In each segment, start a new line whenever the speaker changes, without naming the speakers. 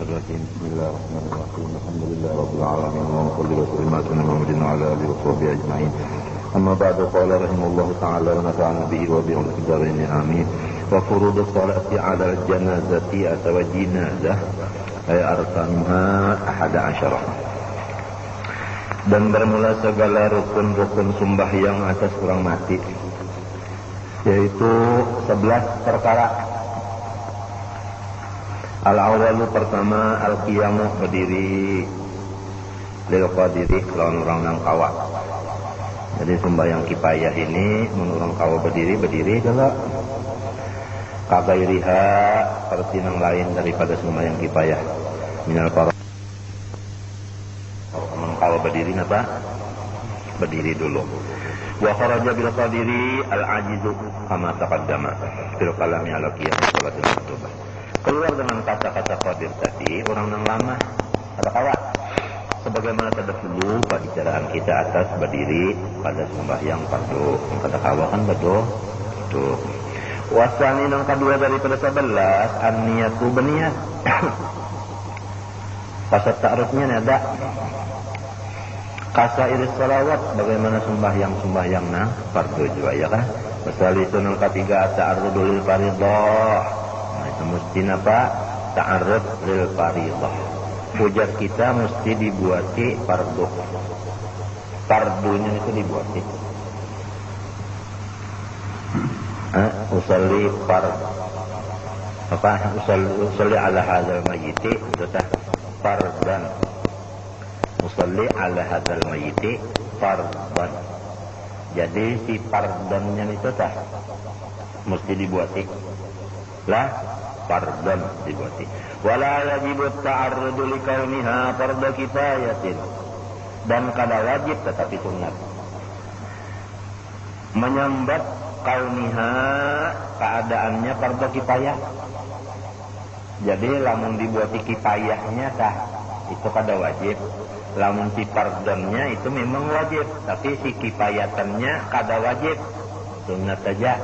الرجيم بسم الله الرحمن الرحيم الحمد لله رب العالمين اللهم صل وسلم على سيدنا محمد وعلى اله وصحبه اجمعين اما بعد قال رحمه الله تعالى ونفعنا به وبعلومه في الدارين امين وفروض الصلاة على الجنازة atau jinazah ay arkanuha 11 dan bermula segala rukun-rukun sembahyang atas orang mati yaitu 11 perkara. Al-awalu pertama al-qiyamu berdiri lil qadiri lawan orang nang kawa. Jadi sembahyang kifayah ini menurut kawa berdiri kalau kagairiha seperti yang lain daripada sembahyang kifayah minal para kawa berdiri apa? Berdiri dulu. Wa kharaja bil qadiri al-ajizu kama taqaddama fil kalami ala qiyam salatul maktubah. Keluar dengan kata-kata qadir tadi orang yang lama atau kawa sebagaimana terdahulu pembicaraan kita atas berdiri pada sembahyang fardu. Kata kawa kan betul. Wasani yang kedua daripada 11 an-niyatu berniat. Pasal ta'arufnya ada kasairis salawat bagaimana sembahyang nah fardu juga ya kan. Pasal itu yang ketiga ta'arrudul fardhah. Mesti apa? Ta'arrud lil fardhah. Hujat kita mesti dibuati fardu. Fardunya itu dibuati. Usalli usalli ala hadzal mayyiti itu tah fardan. Usalli ala hadzal mayyiti fardan. Jadi si fardannya itu tah mesti dibuati. Lah fardan dibuati. Wala yajibu ta'arrudu li kauniha fardhu kifayatin. Dan kada wajib tetapi sunat. Menyambat kauniha keadaannya fardhu kifayah. Jadi lamun dibuati kifayahnya tah itu kada wajib. Lamun si fardannya itu memang wajib, tapi si kifayatannya kada wajib. Sunat saja.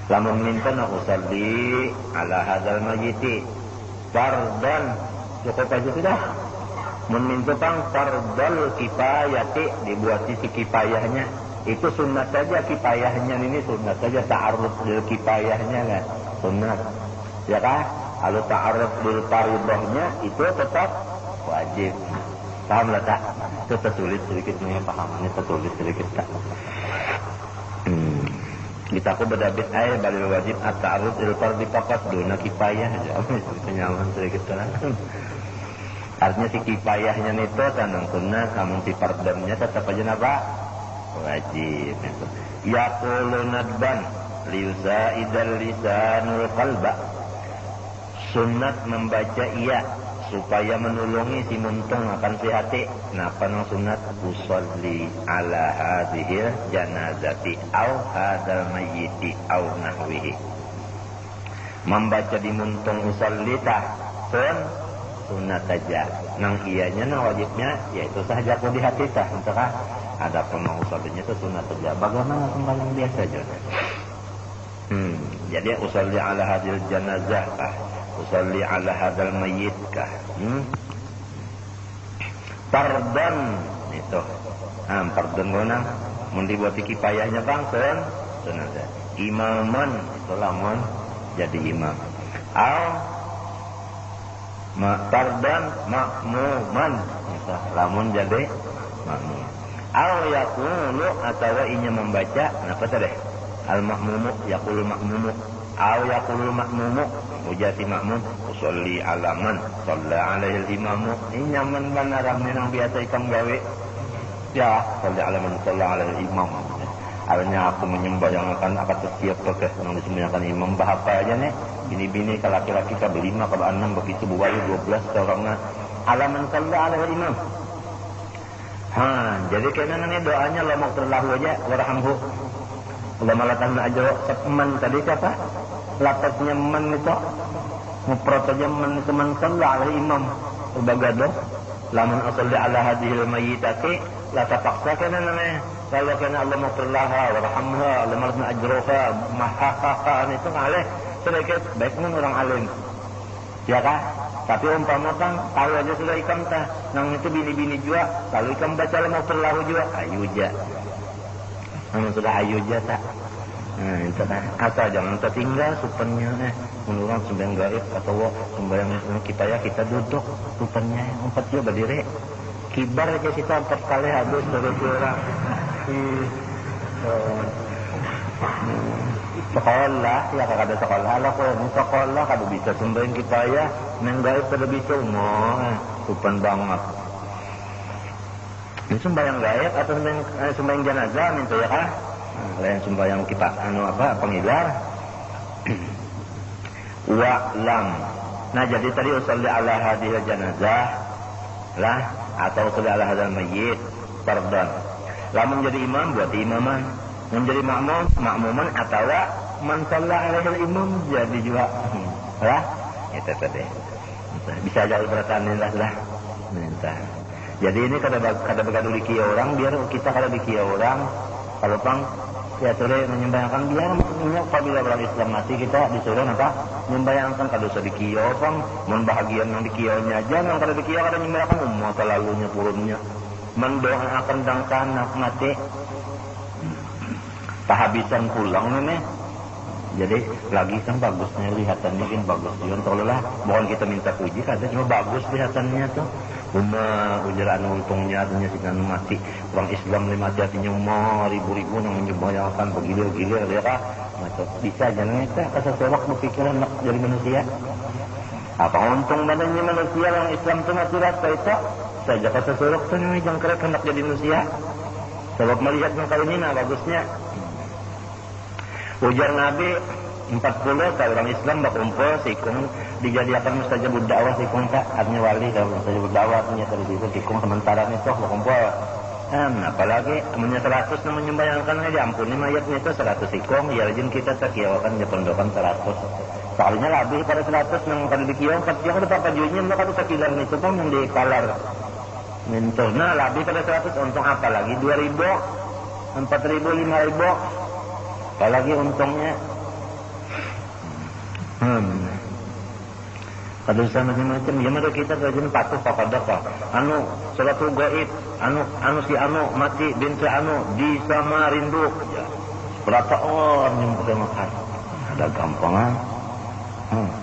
Lamun minta nak usalli ala hadzal mayyiti fardan cukup aja sudah. Mun minta pang fardal kifayati dibuat si kifayahnya itu sunat saja kifayahnya ini sunat saja ta'arrud lil kifayahnya kan sunat ya kan. Kalau ta'arrud lil fardhahnya itu tetap wajib. Paham lah tak? Itu tertulis sedikit nih pahamannya tertulis sedikit tak. Kita aku berdabit air balil wajib at-ta'arrud lil fardhi faqat duna kifayah aja. Kenyaman sedikit kan. Artinya si kifayahnya itu tandang sunnah, namun si fardannya tetap aja apa? Wajib. Yaqulu nadban liyusaidal lisanul qalba. Sunnat membaca iya supaya menolongi si muntung akan si hati. Kenapa nang sunat usolli ala hadhil janazati au hadal mayyiti au nahwihi. Membaca di muntung usolli tah sunat saja. Nang iyanya nang wajibnya yaitu sahaja ku di hati tah. Entah ada pun usollinya itu sunat saja. Bagaimana sembahyang biasa aja. Jadi usolli ala hadhil janazah kah? Usalli ala hadzal mayyit kah? Fardan itu. Fardan guna mun dibuat kifayahnya bangsen sunat. Imaman itu lamun jadi imam. Fardan makmuman itu lamun jadi makmum. Yaqulu atau inya membaca napa teh? Al makmumu yaqulu makmumu. Yaqulu makmumu ujati makmum usolli ala man shalla alaihi al-imamu ini nyaman banarang nang biasa ikam gawe ya sholli ala man shalla alaihi al-imam. Artinya aku menyembah yang akan setiap pakai yang disembahkan imam bahapa aja nih bini-bini kalau laki-laki ka berlima kalau 6 begitu buayu 12 orangnya ala man shalla alaihi al-imam. Jadi kena nih doanya la maghfirlahu aja warhamhu Allah malatahna aja man tadi siapa? Lapasnya man itu muprot aja man itu man sallallahu alaihi imam ubagadoh lamun asalli ala hadhil mayyitati la tapaksa kana namanya kalau kana Allah maghfirlaha warhamha Allah malatahna ajroha mahahaha itu ngaleh sedikit baik orang alim Ya kah? Tapi umpama kan tahu aja sudah ikam tah. Nang itu bini-bini juga. Kalau ikam baca mau perlahu juga. Ayuja. Nang sudah ayuja tak. Nah itu kan. Asal jangan tertinggal supennya. Menurut sembahyang gaib atau sembahyang kita ya kita duduk. Supennya 4 juga berdiri. Kibar aja kita 4 kali habis dari orang. Sekolah ya kada sekolah lah kok ini sekolah kada bisa sembahyang kita ya menggait kada bisa supan banget ini sembahyang gaib atau sembahyang jenazah minta ya kah lain sembahyang kita pengilar wa'lam. Nah jadi tadi usalli ala hadhihi janazah lah atau usalli ala hadzal mayyit fardhan. Lamun jadi imam buat imaman, menjadi makmuman atau man shalla alaihi imam jadi juga lah itu tadi bisa jauh perasaan lah minta. Jadi ini kada begaduh di kia orang biar kita kada di kia orang kalau pang ya sore menyembayangkan biar maksudnya apabila orang Islam mati kita disuruh apa menyembayangkan kada usah di kia pang mun bahagian yang di kionya aja yang kada di kia kada menyembayangkan umat lalunya purunnya mendoakan dangsa anak mati tahabisan pulang nih. Jadi lagi kan bagusnya lihatannya kan bagus. Jangan tolonglah, bukan kita minta puji, kata cuma bagus lihatannya tuh. Ujaran untungnya artinya si mati orang Islam mati artinya ribu-ribu yang menyembayangkan bergilir-gilir ya kah? Bisa jangan kita kesesorok berpikiran nak jadi manusia. Apa untung badannya manusia orang Islam tuh mati rasa itu? Saja kesesorok tuh nih jangan kira nak jadi manusia. Sebab melihat kali ini nah bagusnya. Ujar Nabi 40 kalau orang Islam berkumpul sikung dijadikan mustajabud dakwah sikung tak artinya wali kalau mustajabud dakwah artinya tadi itu sikung sementara itu berkumpul. Apalagi punya 100 yang menyembayangkan diampuni mayatnya itu 100 sikung ya rajin kita terkiawakan di pondokan 100. Soalnya lebih pada 100 yang pada dikiawakan yang ada apa junya mereka ada sekilan itu pun yang dikalar. Nah lebih pada 100 untung apa lagi 2.000 4.000 5.000 apalagi untungnya kada usah macam-macam ya mari kita rajin patuh kepada apa salatul gaib si mati bin si di Samarindu ya berapa orang yang udah makan ada gampangan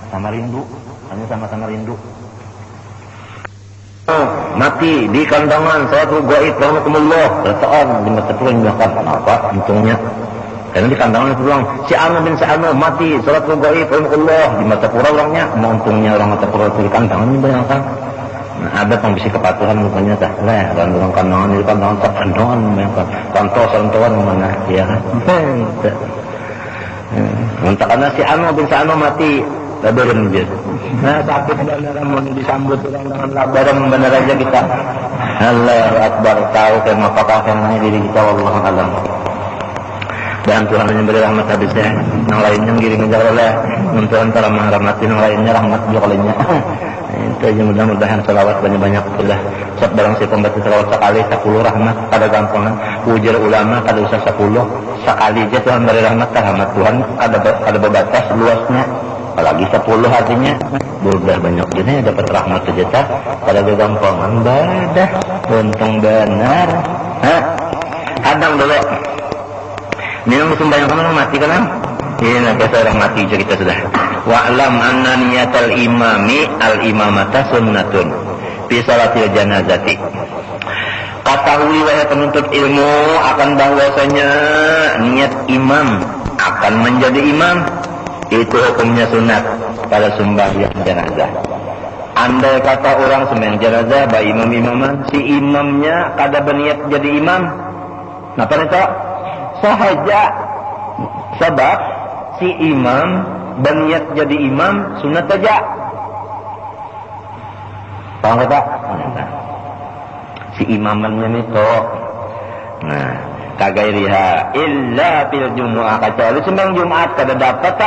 Samarindu hanya sama rindu mati di kandangan salatul gaib rahmatullah berapa orang di mata pulang makan apa untungnya. Karena di kandangan itu bilang, si bin si mati, salatul gaib, Allah di mata pura orangnya, untungnya orang mata pura itu di kandangan ini banyak kan. Nah, ada yang bisa kepatuhan mukanya tak lah, dan orang kandangan itu kandangan tak kandangan banyak kan. Kantor mana, ya kan. Untuk karena si bin si mati, labaran dia. Nah, sakit benar mau disambut orang dengan labaran benar aja kita. Allah Akbar tahu kemana apakah yang diri kita wallahu alam. Dan Tuhan hanya beri rahmat habisnya yang lainnya giring aja oleh Tuhan telah menghormati yang lainnya rahmat juga olehnya itu aja mudah-mudahan salawat banyak-banyak sudah sok barang si pembaca salawat sekali 10 rahmat pada gampangan ujar ulama kada usah 10 sekali aja Tuhan beri rahmat rahmat Tuhan ada berbatas luasnya apalagi 10 artinya sudah banyak jadi dapat rahmat saja pada gampangan badah untung benar hadang dulu ini yang sembahyang kamu mati kan? Ini nak seorang mati je kita sudah. Wa'lam anna niyatal imami al-imamata sunnatun fi salatil janazati. Ketahui wahai penuntut ilmu akan bahwasanya niat imam akan menjadi imam itu hukumnya sunat pada sembahyang jenazah. Andai kata orang sembahyang jenazah ba imam-imaman si imamnya kada berniat jadi imam. Napa itu? Sahaja sebab si imam berniat jadi imam sunat saja. Paham tak? Si imamannya itu nah kagairiha illa fil jumu'ah kecuali sembahyang Jumat kada dapat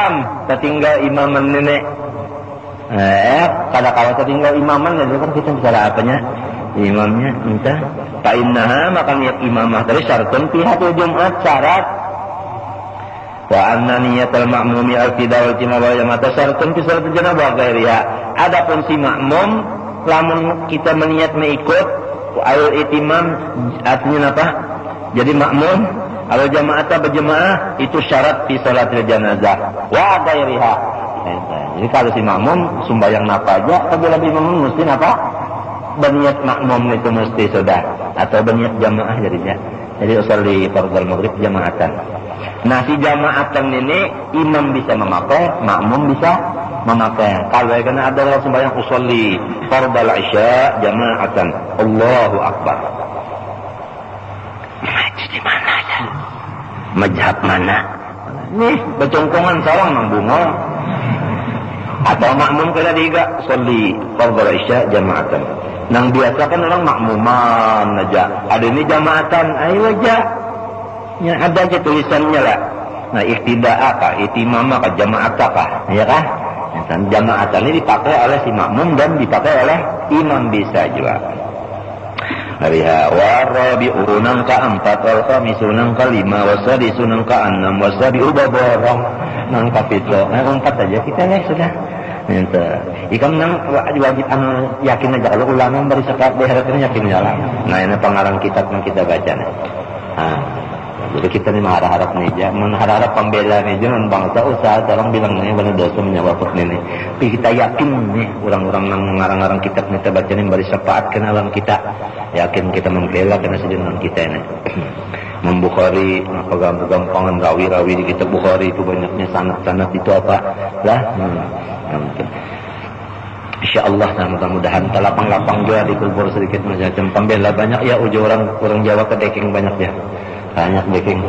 tertinggal imaman nenek kada kalah tertinggal imaman jadi kan kita bicara apanya imamnya entah fa innaha maka niat imamah dari syaratun fi hadil Jumat syarat Wa anna niyatal ma'mumi al-qida wal jima' wal jama'ata syaratun fi salatil janabah ghairiha. Adapun si makmum lamun kita meniat mengikut al itimam artinya apa? Jadi makmum al jama'ata berjemaah itu syarat fi salatil janazah wa ghairiha. Jadi kalau si makmum sembahyang napa aja, tapi lebih makmum mesti apa? Berniat makmum itu mesti sudah atau berniat jamaah jadinya. Jadi usolli fardhu maghrib jamaatan. Nah si jamaatan ini imam bisa memakai, makmum bisa memakai. Kalau kena ada orang sembahyang usolli fardhu isya jamaatan. Allahu akbar. Majlis di mana ya? Mazhab mana? Nih becongkongan sarang nang bunga. Atau makmum kena diga usolli fardhu isya jamaatan. Nang biasa kan orang makmuman aja. Ada ini jamaatan, ayo aja. Ya ada aja tulisannya lah. Nah iktida'ah kah, itimamah kah, jama'atah kah, ya kah? Jama'atan ini dipakai oleh si makmum dan dipakai oleh imam bisa juga. Hariha warabi'u nang ka-4 wal khamisu nang ka-5 wasadisu nang ka-6 wasabi'u baborong nang ka-7. Nah 4 aja kita nih sudah. Itu. Ikam nang wajib yakin aja kalau ulama beri sekat diharapkan yakin jalan. Nah ini pengarang kitab yang kita baca nih. Jadi kita ni mengharap nih aja, mengharap pembela nih jangan bangsa usaha orang bilang nih benar dosa menyebabkan ini. Tapi kita yakin nih orang-orang yang mengarang-arang kitab kita baca nih beri syafaat kenalan kita. Yakin kita membela karena sejengan kita ini. Membukhari gampang-gampangan rawi-rawi di kitab Bukhari itu banyaknya sanad-sanad itu apa lah. Insyaallah mudah-mudahan lapang-lapang juga dikubur sedikit macam pembela banyak ya ujo orang Jawa ke deking banyak ya. Banyak deking.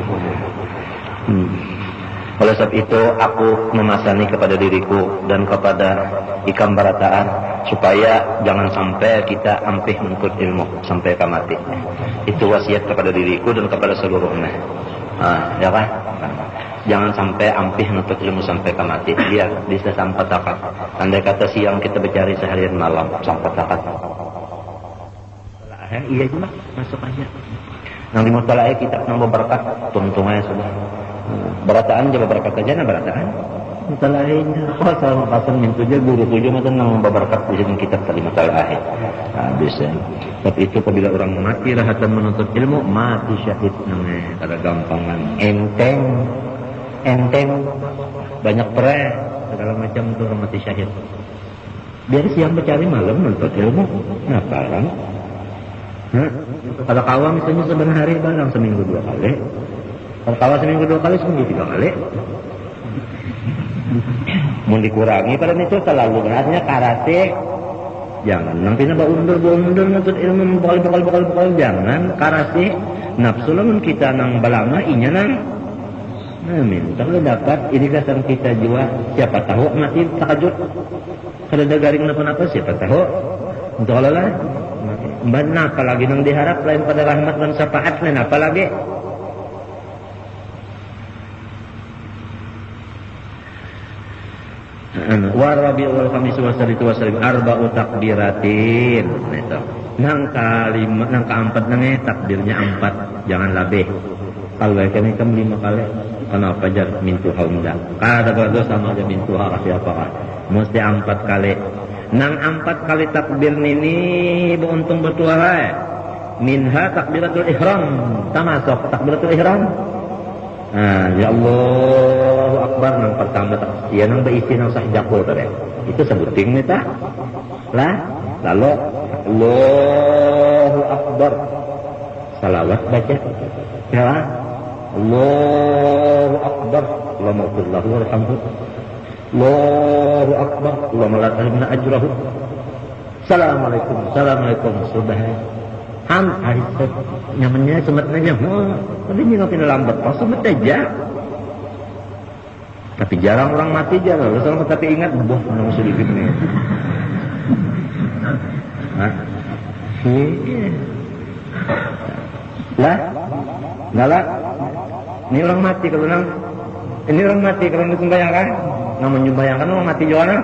Oleh sebab itu aku memasani kepada diriku dan kepada ikam barataan supaya jangan sampai kita ampih menuntut ilmu sampai mati. Itu wasiat kepada diriku dan kepada seluruhnya. Ya kan? Jangan sampai ampih menuntut ilmu sampai mati. Biar bisa sampai takat. Andai kata siang kita bercari seharian malam sampai takat. Iya cuma masuk aja. Nang di mutalaah kita nang berkat tungtungnya sudah. Berataan coba berkat aja nah berataan. Mutalaahnya oh sama pasang mintu aja guru tujuh macam nang berkat di sini kitab tadi mutalaah. Bisa. Tapi itu apabila orang mati rahatan menuntut ilmu mati syahid namanya ada gampangan enteng banyak pre segala macam itu orang mati syahid. Biar siang mencari malam menuntut ilmu. Nah barang. Kalau kawa misalnya sebenarnya hari barang seminggu 2 kali. Kalau kawa seminggu 2 kali, seminggu 3 kali. Mau dikurangi pada itu terlalu beratnya karate. Jangan. Nanti nambah undur nutut ilmu bakal jangan karate. Nafsu lamun kita nang balama inya nang. Amin. Kalau dapat ini kasar kita jua siapa tahu mati takajut. Kalau ada garing apa siapa tahu. Untuk Allah lah. Benar apalagi nang diharap lain pada rahmat dan syafaat lain apalagi. Warabiul khamis wasalitu wasalitu arba'u takbiratin. Itu. Nang keempat nang takbirnya 4, jangan lebih. Kalau kami 5 kali, kenapa jar mintu haunda? Kada berdoa sama aja mintu haraf siapa? Mesti 4 kali. Nang 4 kali takbir ini beruntung bertuah. Minha takbiratul ihram, termasuk takbiratul ihram. Ya Allahu Akbar nang pertama tak ya nang berisi nang sah jakul tadi. Itu sebuting nih tah. Lah, lalu Allahu Akbar. Salawat baca. Ya. Allahu Akbar. Allahumma ighfir lahu warhamhu. Allahu Akbar. Allahumma la tahrimna ajrahu. Assalamualaikum. Sudah. Aisyah nyamannya semetnya tapi nyingapin lambat pas semet aja. Tapi jarang orang mati jarang. Tapi ingat boh nang sedikit nih. Lah, ngalah. Ini orang mati kalau nang ini orang mati kalau disembayangkan. Nang menyembayangkan orang mati juga.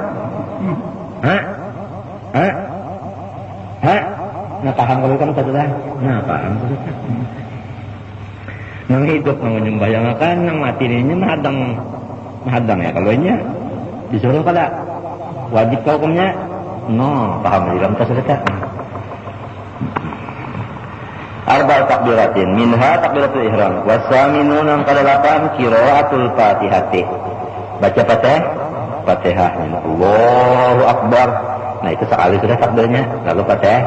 Nah paham kalau kamu kata dah. Nah paham. Nang hidup nang nyembayangakan nang mati ini mahadang ya kalau nya disuruh kada wajib hukumnya no paham dalam kasurita arba'at takbiratin minha takbiratul ihram wasaminun ang kadalapan qiraatul fatihati baca Fatihah Allahu akbar. Nah itu sekali sudah takbirnya lalu Fatihah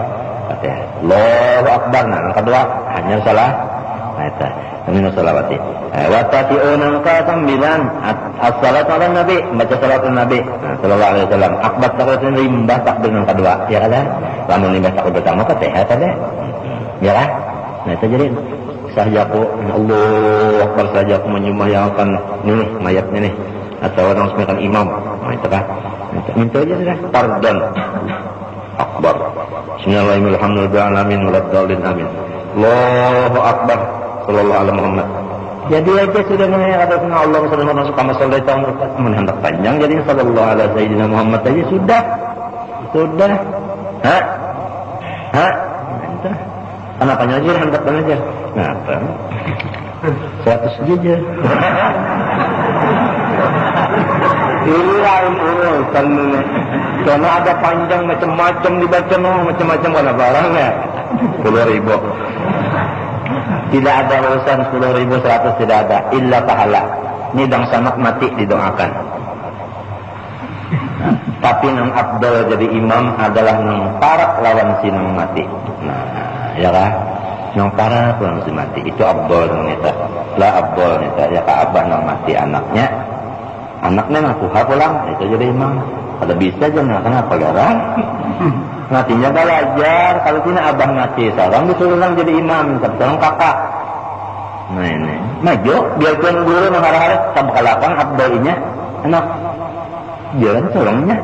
Allahu akbar. Nah yang kedua hanya salah nah itu min salawati wa tati'una ka sambilan as-salatu ala nabi baca salatu nabi sallallahu alaihi wasallam akbar takbir limbah takbir yang kedua ya kan lamun limbah takbir pertama Fatihah tadi ya kan nah itu jadi sahajaku Allahu akbar sahajaku menyembahkan ini mayatnya nih atau orang semacam imam nah itu kan minta aja sudah pardon akbar bismillahirrahmanirrahim alhamdulillahirabbil alamin amin Allahu akbar sallallahu alaihi Muhammad. Jadi aja sudah mengatakan Allah subhanahu wa ta'ala sallallahu menhendak panjang jadi sallallahu alaihi sayyidina Muhammad aja sudah. Entah. Kenapa aja hendak belajar? Nah, 100 jujur. Hilang urusan ini. Karena ada panjang macam-macam dibaca macam-macam warna barangnya. 10.000. Tidak ada urusan 10.100 tidak ada illa pahala. Ini dang sanak mati didoakan. Tapi nang abdal jadi imam adalah nang parak lawan si nang mati. Nah, ya kan? Nang parak lawan si mati itu abdal nang eta. La abdal neta ya ka abah nang mati anaknya ngaku pulang itu jadi imam. Ada bisa aja nah kenapa garang? Matinya belajar kalau tidak abah mati sekarang disuruh orang jadi imam sekarang kakak nah ini maju biarkan guru mengarah-arah tak bakal abdainya enak jalan tolongnya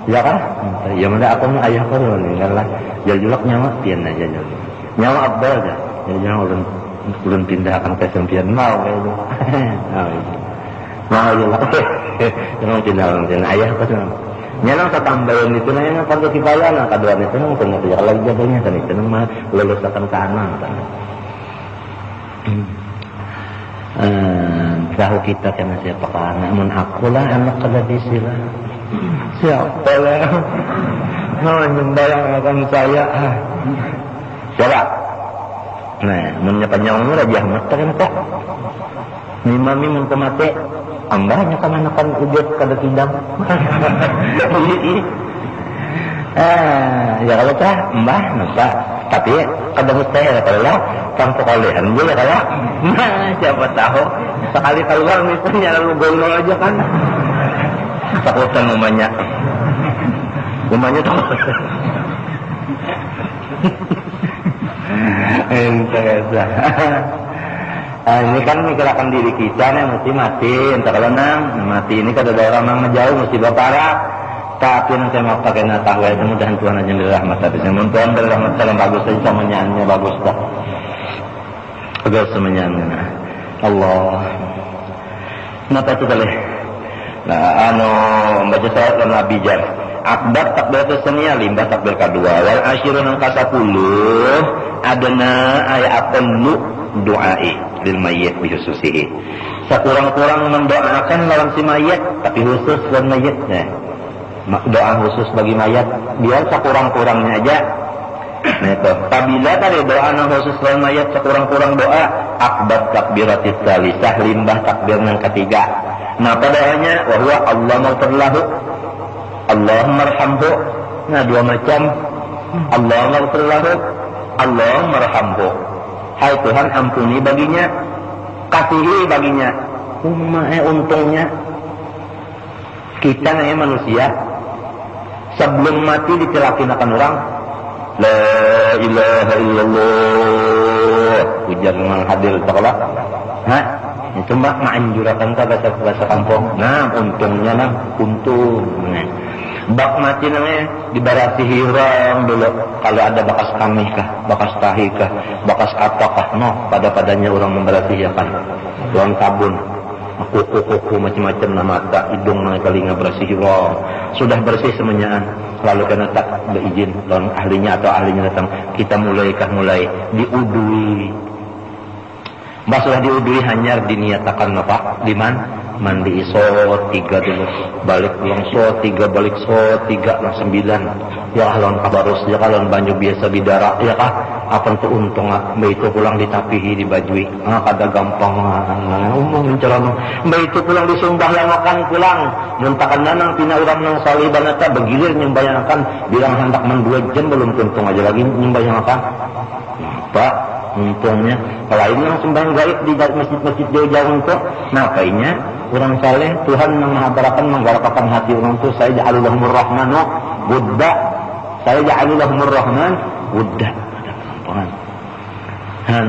ya kan ya mana aku mah ayah kau nih lah jalulak nyawa pian aja nyawa abdal aja jadi jangan ulun pindahkan ke sempian mau kayak itu mau jalulak jangan pindah ayah kau nyanang tambahin itu nanya kalau kifayah nah kaduan itu nang punya kerja lagi jadinya kan itu nang lulus akan ke anak kan tahu kita kena siapa anak mun aku lah anak kada disilah siapa lah mau nyembayangkan saya siapa nah mun nyapanyawang raja Ahmad kan tak mimami mun kemate ambahnya kan anakan ujet kada tidam. Ya kalau tah mbah napa tapi kada mustahil kalau kan pekolehan boleh kaya. Siapa tahu sekali keluar misalnya lalu gondol aja kan. Takutan umanya tuh. Ente ini kan mikirkan diri kita nih mesti mati entah kalau mati ini kada ada orang yang menjauh mesti berparah tapi nanti mau pakai natahwa itu mudahan Tuhan aja dari rahmat tapi namun Tuhan dari rahmat yang bagus saja sama nyanyinya bagus dah bagus sama nyanyinya Allah kenapa itu kali nah membaca salat dan Nabi jar akbar takbir senia limbah takbir kedua wal asyirun yang ke-10 adana ayat aqallu doai lil mayyit bihususihi sekurang-kurang mendoakan lawan si mayat tapi khusus dan mayatnya doa khusus bagi mayat biar sekurang-kurangnya aja nah itu apabila tadi doa khusus lawan mayat sekurang-kurang doa akbar takbiratis salisah limbah takbir yang ketiga nah padahalnya wahwa Allah maghfirlahu Allahumma arhamhu nah dua macam Allahumma maghfirlahu Allahumma arhamhu hai Tuhan ampuni baginya kasihi baginya untungnya kita nih manusia sebelum mati dicelakin akan orang la ilaha illallah ujar memang hadir sekolah itu mbak menganjurkan ke bahasa kampung nah untungnya untung bak mati namanya dibarasi hirang dulu kalau ada bakas kami kah bakas tahi kah bakas apakah pada-padanya orang membarasi ya kan tuang sabun kuku macam-macam nama mata hidung telinga bersih hirang sudah bersih semuanya lalu kena tak berizin orang ahlinya atau ahlinya datang kita mulai diudui Mbah sudah diudui hanyar diniatakan apa? Di man? Mandi isot 3 dulu, balik pulang sot 3, balik sot 3 lang 9. Ya lawan kabarus ya kalon banyu biasa bidara ya kah? Apa tuh untung mbah itu pulang ditapihi dibajui. Kada gampang umum mencelana. Mbah itu pulang disumbah makan pulang. Muntakan nanang pina urang nang saliban eta begilir nyembayangkan bilang hendak man 2 jam belum tuntung aja lagi nyembayangkan. Pak untungnya lain yang sembahyang gaib di masjid-masjid jauh-jauh untuk napainya orang saleh Tuhan menghabarakan menggarapkan hati orang itu saya ja'alulahumur rahmanu wudda saya ja'alulahumur rahman wudda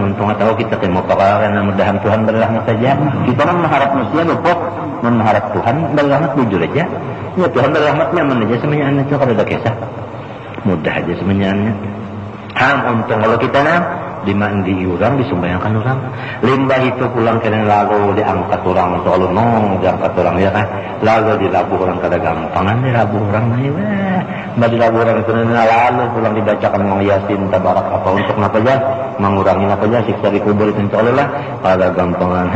untung tahu kita mau karena mudahan Tuhan berrahmat saja kita mengharap manusia lupa mengharap Tuhan berrahmat jujur aja ya Tuhan berrahmatnya mana aja semuanya itu kalau ada kisah mudah aja semuanya untung kalau kita dimandi orang disumbayangkan orang limbah itu pulang kena lalu diangkat orang soal diangkat orang ya kan lalu dilabuh orang kada gampangan dilabuh orang mbak dilabuh orang itu lalu pulang dibacakan mau yasin tabarak apa untuk apa aja mengurangi apa aja siksa di kubur itu insyaallah kada gampangan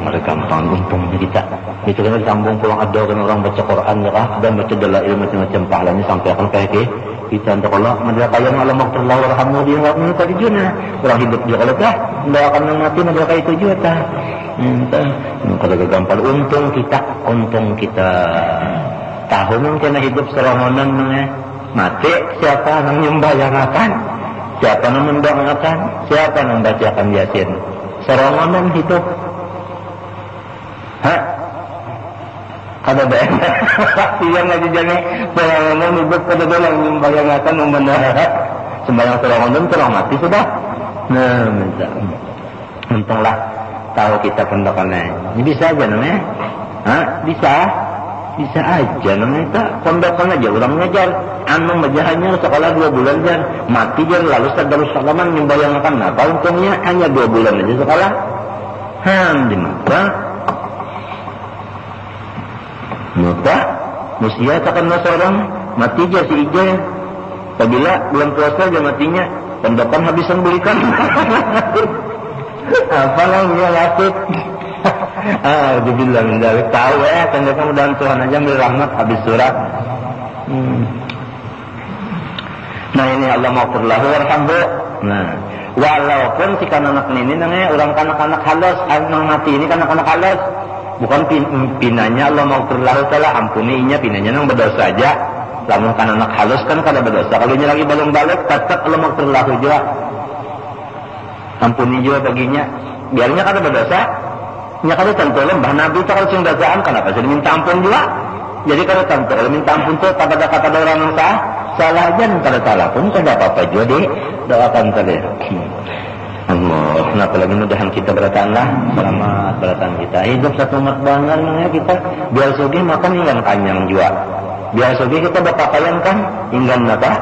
mereka gampang untungnya kita itu kan disambung pulang ada kan orang baca Quran ya kan dan baca dalail macam-macam pahalanya sampai akan kayak kita untuk Allah mereka yang Allah maghfirlahu warhamhu dia enggak tadi juna orang hidup juga kalau dah enggak akan mati mereka itu juga tah kalau gampang untung kita tahun kena hidup serongonan mati siapa yang nyembayangakan siapa yang mendoakan siapa yang membacakan yasin serongonan hidup kada bae yang ngaji jane pengalaman hidup kada dalam membayangkan membenar sembahyang serongonan terang mati sudah minta untunglah tahu kita pendokannya ini bisa aja namanya bisa aja namanya pendokan aja orang ngajar anu majahannya sekolah 2 bulan jan mati jan lalu sadarus salaman membayangkan apa untungnya hanya 2 bulan aja sekolah di mata muka musia takkan seorang mati aja si ija apabila bulan puasa aja matinya pendokan habisan belikan apalah dia lasik Alhamdulillah mendalik tahu tanda kemudahan Tuhan aja beri rahmat habis surat nah ini Allah maghfirlahu warhamhu nah walaupun si kanak ini namanya orang kanak-kanak halas yang mati ini kanak-kanak halas bukan pinanya Allah maghfirlahu ta'ala ampuninya pinanya nang berdosa aja lamun kanak halus kan kada berdosa kalau nya lagi balik tetap Allah maghfirlahu juga ampuni juga baginya biarnya kada berdosa nya kada tentu lembah nabi itu kalau sing dosaan kenapa jadi minta ampun juga jadi kada tentu kalau minta ampun tuh pada kata orang yang salah aja kada salah pun kada apa-apa juga deh doakan tadi Allah, kenapa lagi mudahan kita berataanlah selamat beratan kita hidup satu umat bangga kita biar sugih makan ingin kanyang juga biar sugih kita berpakaian kan ingin apa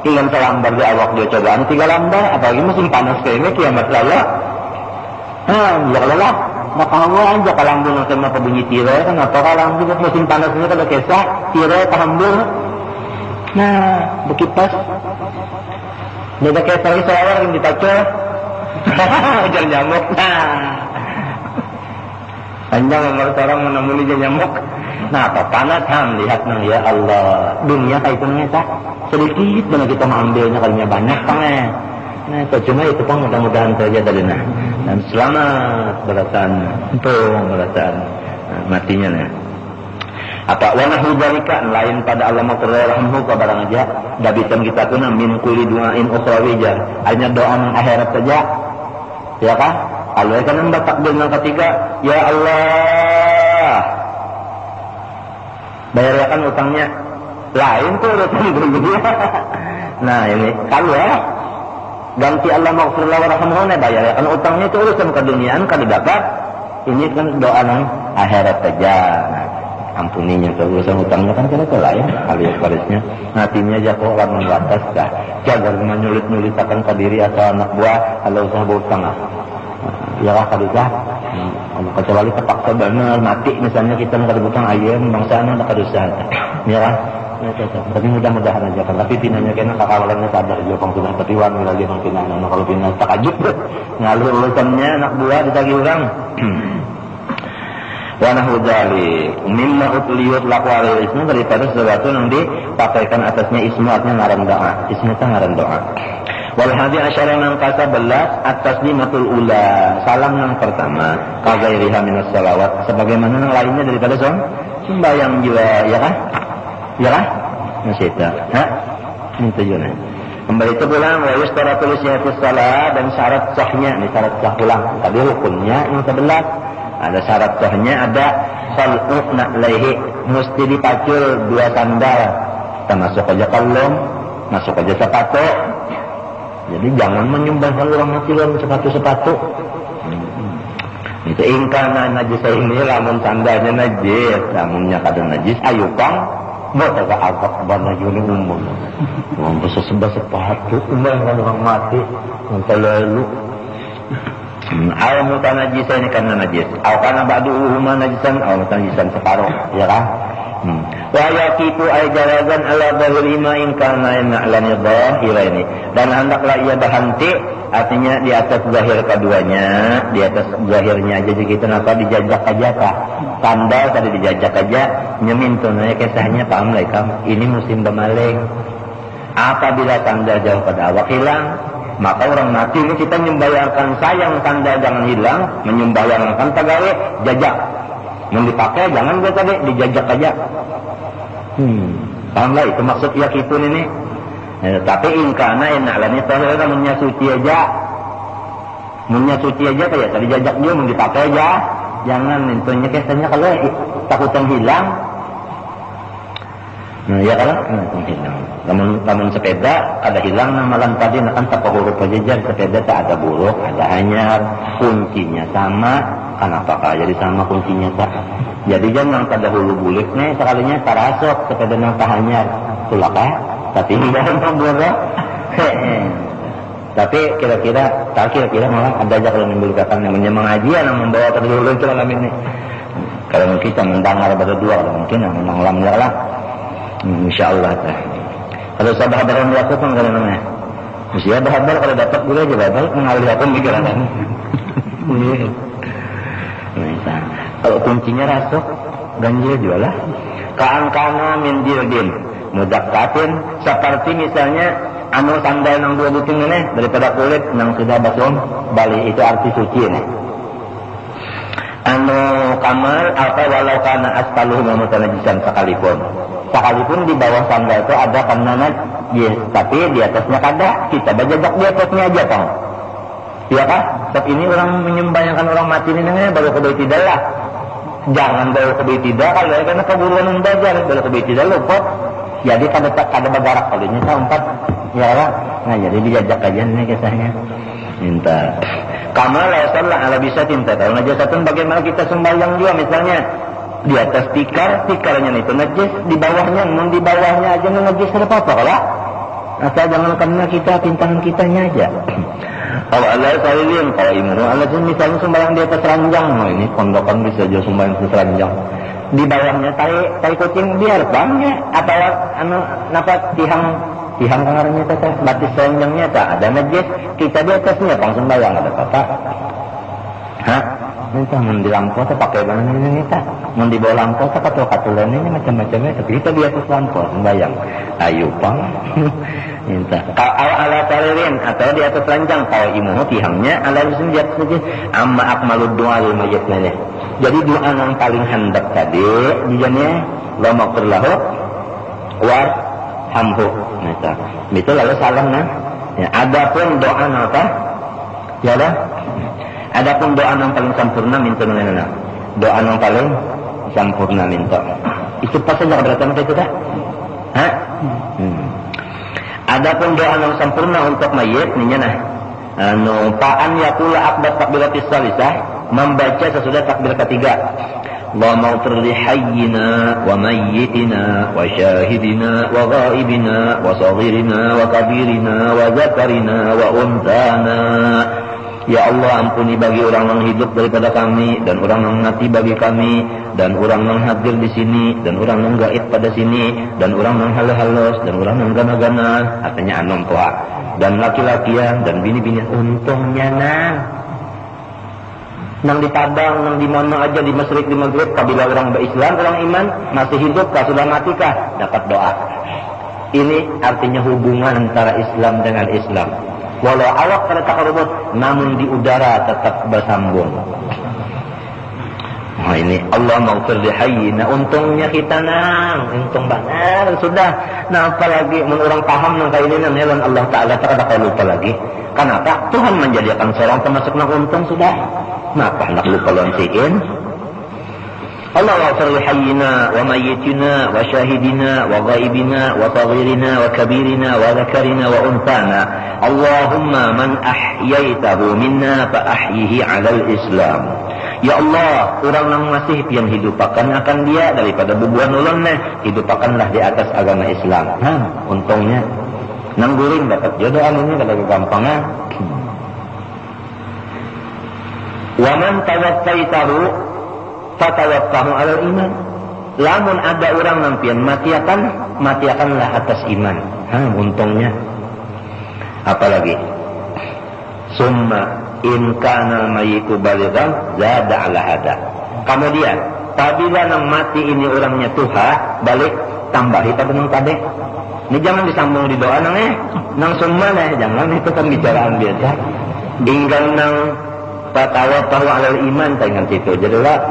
ingin selambar di awak dia cobaan 3 lambar apalagi musim panas kayak ini kiamat lala ya lala maka Allah aja kalambung sama pebunyi tirai kan apa kalambung musim panas ini kada kesah tirai kalambung nah bekipas beda kesah lagi soalnya yang ditaco ujar nyamuk panjang menurut orang menemui nyamuk nah apa panas lihat nang ya Allah dunia kayak itu nggak sedikit mana kita mengambilnya kalinya banyak nah itu cuma itu pun mudah-mudahan saja tadi dan selamat beratan matinya apa wanahu dzalika lain pada Allah maghfirlahu kabarang aja dabitan kita kuna min kulli du'ain ukhrawiyah hanya doa nang akhirat saja ya kah kalau kan nambah takbir yang ketiga ya Allah bayarkan utangnya lain tuh urusan dunia nah ini kalau ganti Allah maghfirlahu warhamhu bayarkan utangnya itu urusan keduniaan kada dapat ini kan doa nang akhirat saja ampuninya urusan utangnya kan kena lain alias barisnya hatinya aja kok orang membatas dah jaga menyulit-nyulit akan ke diri atau anak buah kalau usah berutang ya lah kadang kecuali terpaksa benar mati misalnya kita nggak berutang ayam bangsa anak kada usah ya lah Tapi mudah-mudahan aja kan. Tapi pinanya kena kakawalannya sadar juga pang pinah petiwan lagi pang pinah. Nah, kalau pinah takajub ngalih urusannya anak buah ditagi orang. Wa nahu dzalik mimma utliyut laqwa ismu daripada sesuatu yang dipakaikan atasnya ismu artinya ngaran doa. Ismu teh ngaran doa. Wal hadi asyara yang ke-11 at-taslimatul ula, salam yang pertama, kaghairiha minas salawat, sebagaimana yang lainnya daripada sembahyang juga, ya kan? Ya kan? Masih itu. Ha? Itu juga. Kembali itu pulang wa yushtaratul sihhatus salat dan syarat sahnya, ini syarat sah pulang. Tadi hukumnya yang 11. Ada syarat sahnya, ada khal'u na'laihi, mesti dipacul 2 sandal. Termasuk aja kalung, masuk aja sepatu. Jadi jangan menyumbangkan orang mati dalam sepatu-sepatu. Itu ingkana najis ini lamun sandalnya najis, lamunnya kada najis, ayo kang mau tak agak bana yuni umum. Mau sebab sepatu umum orang mati, entah lalu. Aw mutanajis ini karena najis, aw karena ba'duhuma najisan, aw mutanajisan separuh, ya kan? Wa yaqifu ay jawazan ala dhahiri ma in kana na'lan dhahiraini, dan hendaklah ia berhenti, artinya di atas zahir keduanya, di atas zahirnya aja kita kenapa dijajak aja kah? Sandal tadi dijajak aja, nyemintunnya kisahnya paham lah kam. Ini musim bermaling. Apabila sandal jauh pada awak hilang, maka orang mati ini kita membayarkan sayang sandal jangan hilang, menyembayangkan tagawe jajak. Yang dipakai jangan gue tadi dijajak aja. Paham lah itu maksud yakitun ini. Tapi ingkana enak lah nih tahu kan suci aja. Suci aja kayak tadi jajak dia mau dipakai aja. Jangan intinya kesannya kalau takutan hilang. Nah ya kalau hilang. Namun sepeda ada hilang malam tadi akan tak huruf aja sepeda tak ada buruk, ada hanyar, kuncinya sama. Kenapa jadi sama kuncinya tak? Jadi jangan pada hulu bulik nih sekalinya tarasok sepeda nang tahanyar tulaka tapi tidak buruk. Tapi kira-kira malah ada aja kalau memberikan namanya mengajian yang membawa terdahulu itu malam ini. Kalau kita mendengar berdua mungkin memang lam. Insyaallah. Kalau sahabat yang melakukan kalau namanya. Mesti ada habar kalau dapat gula aja babal mengalir aku pikiran. Nah, kalau kuncinya rasuk ganjil jualah. Ka'ankana min jildin mudakkatin, seperti misalnya anu sandal nang 2 buting ini daripada kulit nang sudah basum bali, itu arti suci ini. Anu kamal apa walau kana asfaluhu mutanajisan sekalipun di bawah sandal itu ada karena najis, tapi di atasnya kada, kita bajajak di atasnya aja tong. Iya kah? Sebab ini orang menyembayangkan orang mati ini namanya baru ke tidak lah. Jangan baru ke tidak kalau ya karena keburuan membajar baru ke tidak luput. Jadi kada bagarak kalinya keempat. Ya lah. Nah jadi dijajak aja nih kisahnya. Minta. Kamal sallallahu ala bisa tinta. Kalau najasatun bagaimana kita sembahyang juga misalnya di atas tikarnya itu najis, di bawahnya aja najis apa-apa kalau. Asal jangan karena kita pintangan kitanya aja. Kalau Allah salilin, kalau imuhu Allah misalnya sembahyang di atas ranjang, ini pondokan bisa aja sembahyang di atas ranjang. Di bawahnya tai kucing biar bangnya, atau napa tihang kangarnya teteh batis ranjangnya tak ada najis, kita di atasnya pang sembahyang ada apa? Hah? Minta mau di lampu atau pakai bahan ini tak? Mau di bawah lampu atau katulan ini macam-macamnya, tapi kita di atas lampu sembahyang. Ayo pang. Minta. Kalau ala taririn atau di atas ranjang, kalau imuhu tihangnya ala senjat saja. Amma akmalud doa lima yatnya. Jadi doa yang paling hendak tadi, dijanya la maghfirlahu war hamhu. Minta. Itu lalu salam nah. Ya, adapun doa apa? Ya dah. Adapun doa yang paling sempurna minta mana? Doa yang paling sempurna minta. Itu pas saja keberatan itu tak? Hah? Adapun doa yang sempurna untuk mayit ninya nah. Paan yaqula aqbat takbiratis salisah, membaca sesudah takbir ketiga. Allahumma ighfir li hayyina wa mayyitina wa syahidina wa ghaibina wa saghirina wa kabirina wa zakarina wa unsana. Ya Allah, ampuni bagi orang yang hidup daripada kami dan orang yang mati bagi kami, dan orang nang hadir di sini, dan orang nang gaib pada sini, dan orang nang halus-halus, dan orang nang gana-gana, artinya anom tua, dan laki-lakian, dan bini-bini. Untungnya nang di Padang, nang di mana aja, di Masyrik, di Maghrib, apabila orang berislam, orang iman, masih hidup kah, sudah mati kah, dapat doa. Ini artinya hubungan antara Islam dengan Islam. Walau awak pada takarubut, namun di udara tetap bersambung. Nah ini Allah maghfir li hayyina, untungnya kita untung banget sudah. Nah apalagi menurut orang paham nang kayak ini nang Allah Taala tak ada lupa lagi. Kenapa? Tuhan menjadikan seorang termasuk nang untung sudah. Kenapa hendak lupa loncengin? Allah maghfir li hayyina wa mayyitina wa syahidina wa ghaibina wa saghirina wa kabirina wa dzakarina wa unsana. Allahumma man ahyaitahu minna fa ahyihi 'alal Islam. Ya Allah, orang yang masih pian hidupakan akan dia daripada bubuhan ulunnya, hidupakanlah di atas agama Islam. Untungnya nang guring dapat jodoh ini kada gampangnya. Wa man tawaffaitahu fatawaffahu 'alal iman. Lamun ada orang nang pian matiakanlah atas iman. Untungnya. Apalagi summa in kana mayitu balighan zada ala hada. Kemudian apabila nang mati ini orangnya tuha, balik tambahi pada nang tadi. Ini jangan disambung di doa nang summa jangan, itu pembicaraan biasa. Tinggal nang fatawaffahu alal iman dengan situ. Jadilah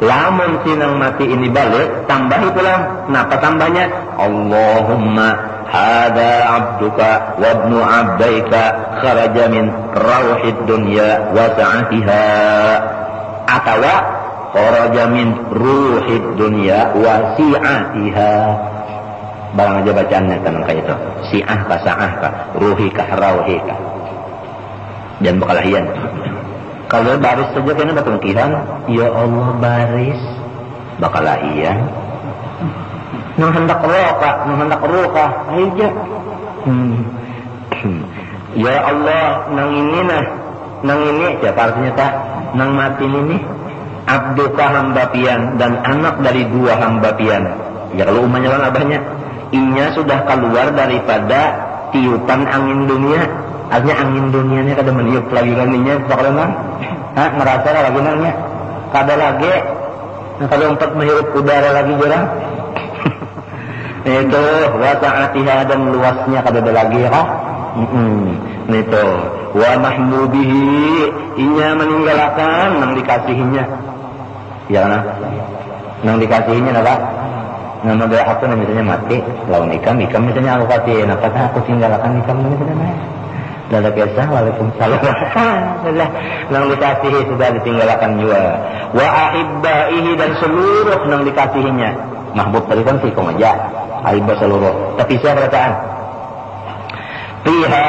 lamun si nang mati ini balik, tambahi pula. Kenapa tambahnya? Allahumma hada abduka wa ibnu abdaika kharaja min rawhid dunya wa sa'atiha, atawa kharaja min ruhid dunya wa si'atiha. Barang aja bacaannya tenang kayak itu, si'ah ka sa'ah ka ruhi ka rawhi ka, dan bakalahian. Kalau baris saja kena batungkiran, ya Allah baris bakalahian. Nang hendak roka, aja. Ya Allah, nang ini siapa artinya tak? Nang mati ini abduka hamba pian dan anak dari dua hamba pian. Ya kalau umumnya orang abahnya, inya sudah keluar daripada tiupan angin dunia. Artinya angin dunianya kada meniup lagi kaninya, bakalan ngerasa lagi nangnya. Kada lagi, kada empat menghirup udara lagi jarang. Itu wasa'atiha dan luasnya kada ada lagi ya. Itu wa mahmudihi, inya meninggalkan nang dikasihinya. Ya kan? Nang dikasihinya apa? Nama dia aku misalnya mati, lawan ikam misalnya aku kasih, apakah aku tinggalkan ikam misalnya? Dalam kisah, waalaikumsalam. Nang dikasihi sudah ditinggalkan juga. Wa ahibbaihi dan seluruh nang dikasihinya. Mahbub tadi kan sih kong aja. Aibah seluruh. Tapi siapa bacaan? Piha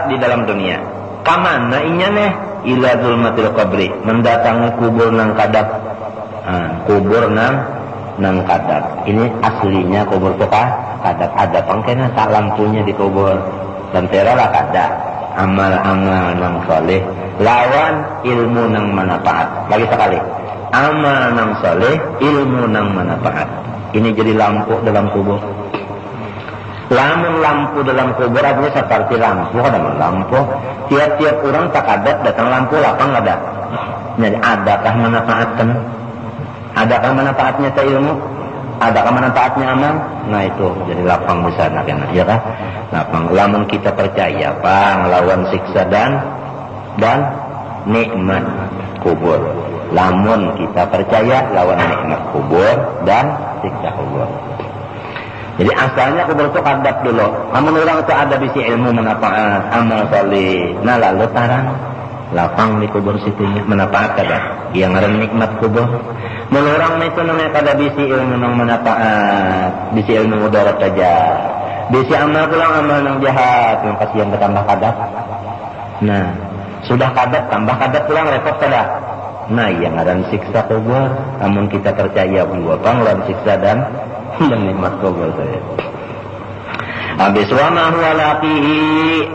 di dalam dunia. Kamana inya nih? Ila zulmatil qabri. Mendatangi kubur nang kadap. Kubur nang kadap. Ini aslinya kubur itu kadap. Ada pangkena tak lampunya di kubur. Lentera lah kadap. Amal-amal nang soleh. Lawan ilmu nang manfaat. Lagi sekali. Amal nang soleh. Ilmu nang manfaat. Ini jadi lampu dalam kubur. Lamun lampu dalam kubur artinya seperti lampu. Ada lampu. Tiap-tiap orang tak ada datang lampu lapang ada. Jadi adakah manfaatnya? Adakah manfaatnya ta ilmu? Adakah manfaatnya amal? Nah itu jadi lapang besar nak ya kan? Lapang. Lamun kita percaya ngelawan siksa dan nikmat kubur. Lamun kita percaya lawan nikmat kubur dan siksa kubur. Jadi asalnya kubur itu kadap dulu. Namun orang itu ada bisi ilmu manfaat, amal saleh. Nah lalu tarang lapang di kubur situnya manfaat kada. Yang ngaran nikmat kubur. Mun orang itu namanya kada bisi ilmu nang manfaat, bisi ilmu mudarat saja. Bisi amal pulang amal nang jahat, yang kasihan bertambah kadap. Nah, sudah kadap tambah kadap pulang repot kada. Nah, yang ngaran siksa kubur, namun kita percaya bahwa panglan siksa dan nikmat kubur saya. Habis wa ma huwa laqihi,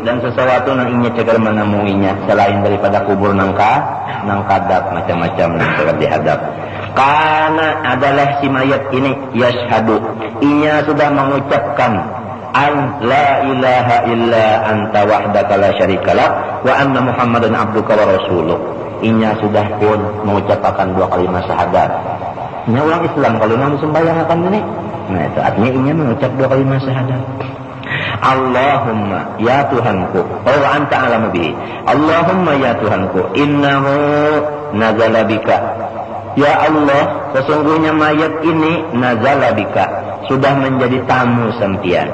dan sesuatu nang inya cegar menemuinya selain daripada kubur nang kadap macam-macam nang cegar dihadap. Karena adalah si mayat ini yashhadu, ia sudah mengucapkan an la ilaha illa anta wahdaka la syarikalah wa anna muhammadan abduka wa rasuluh. Ia sudah pun mengucapkan 2 kalimat syahadat. Ini orang Islam kalau mau sembahyang akan ini. Nah itu artinya ia mengucap 2 kalimat syahadat. Allahumma ya Tuhanku, oh anta alamu bihi. Allahumma ya Tuhanku, innahu nazala bika. Ya Allah, sesungguhnya mayat ini nazala bika, sudah menjadi tamu sampian.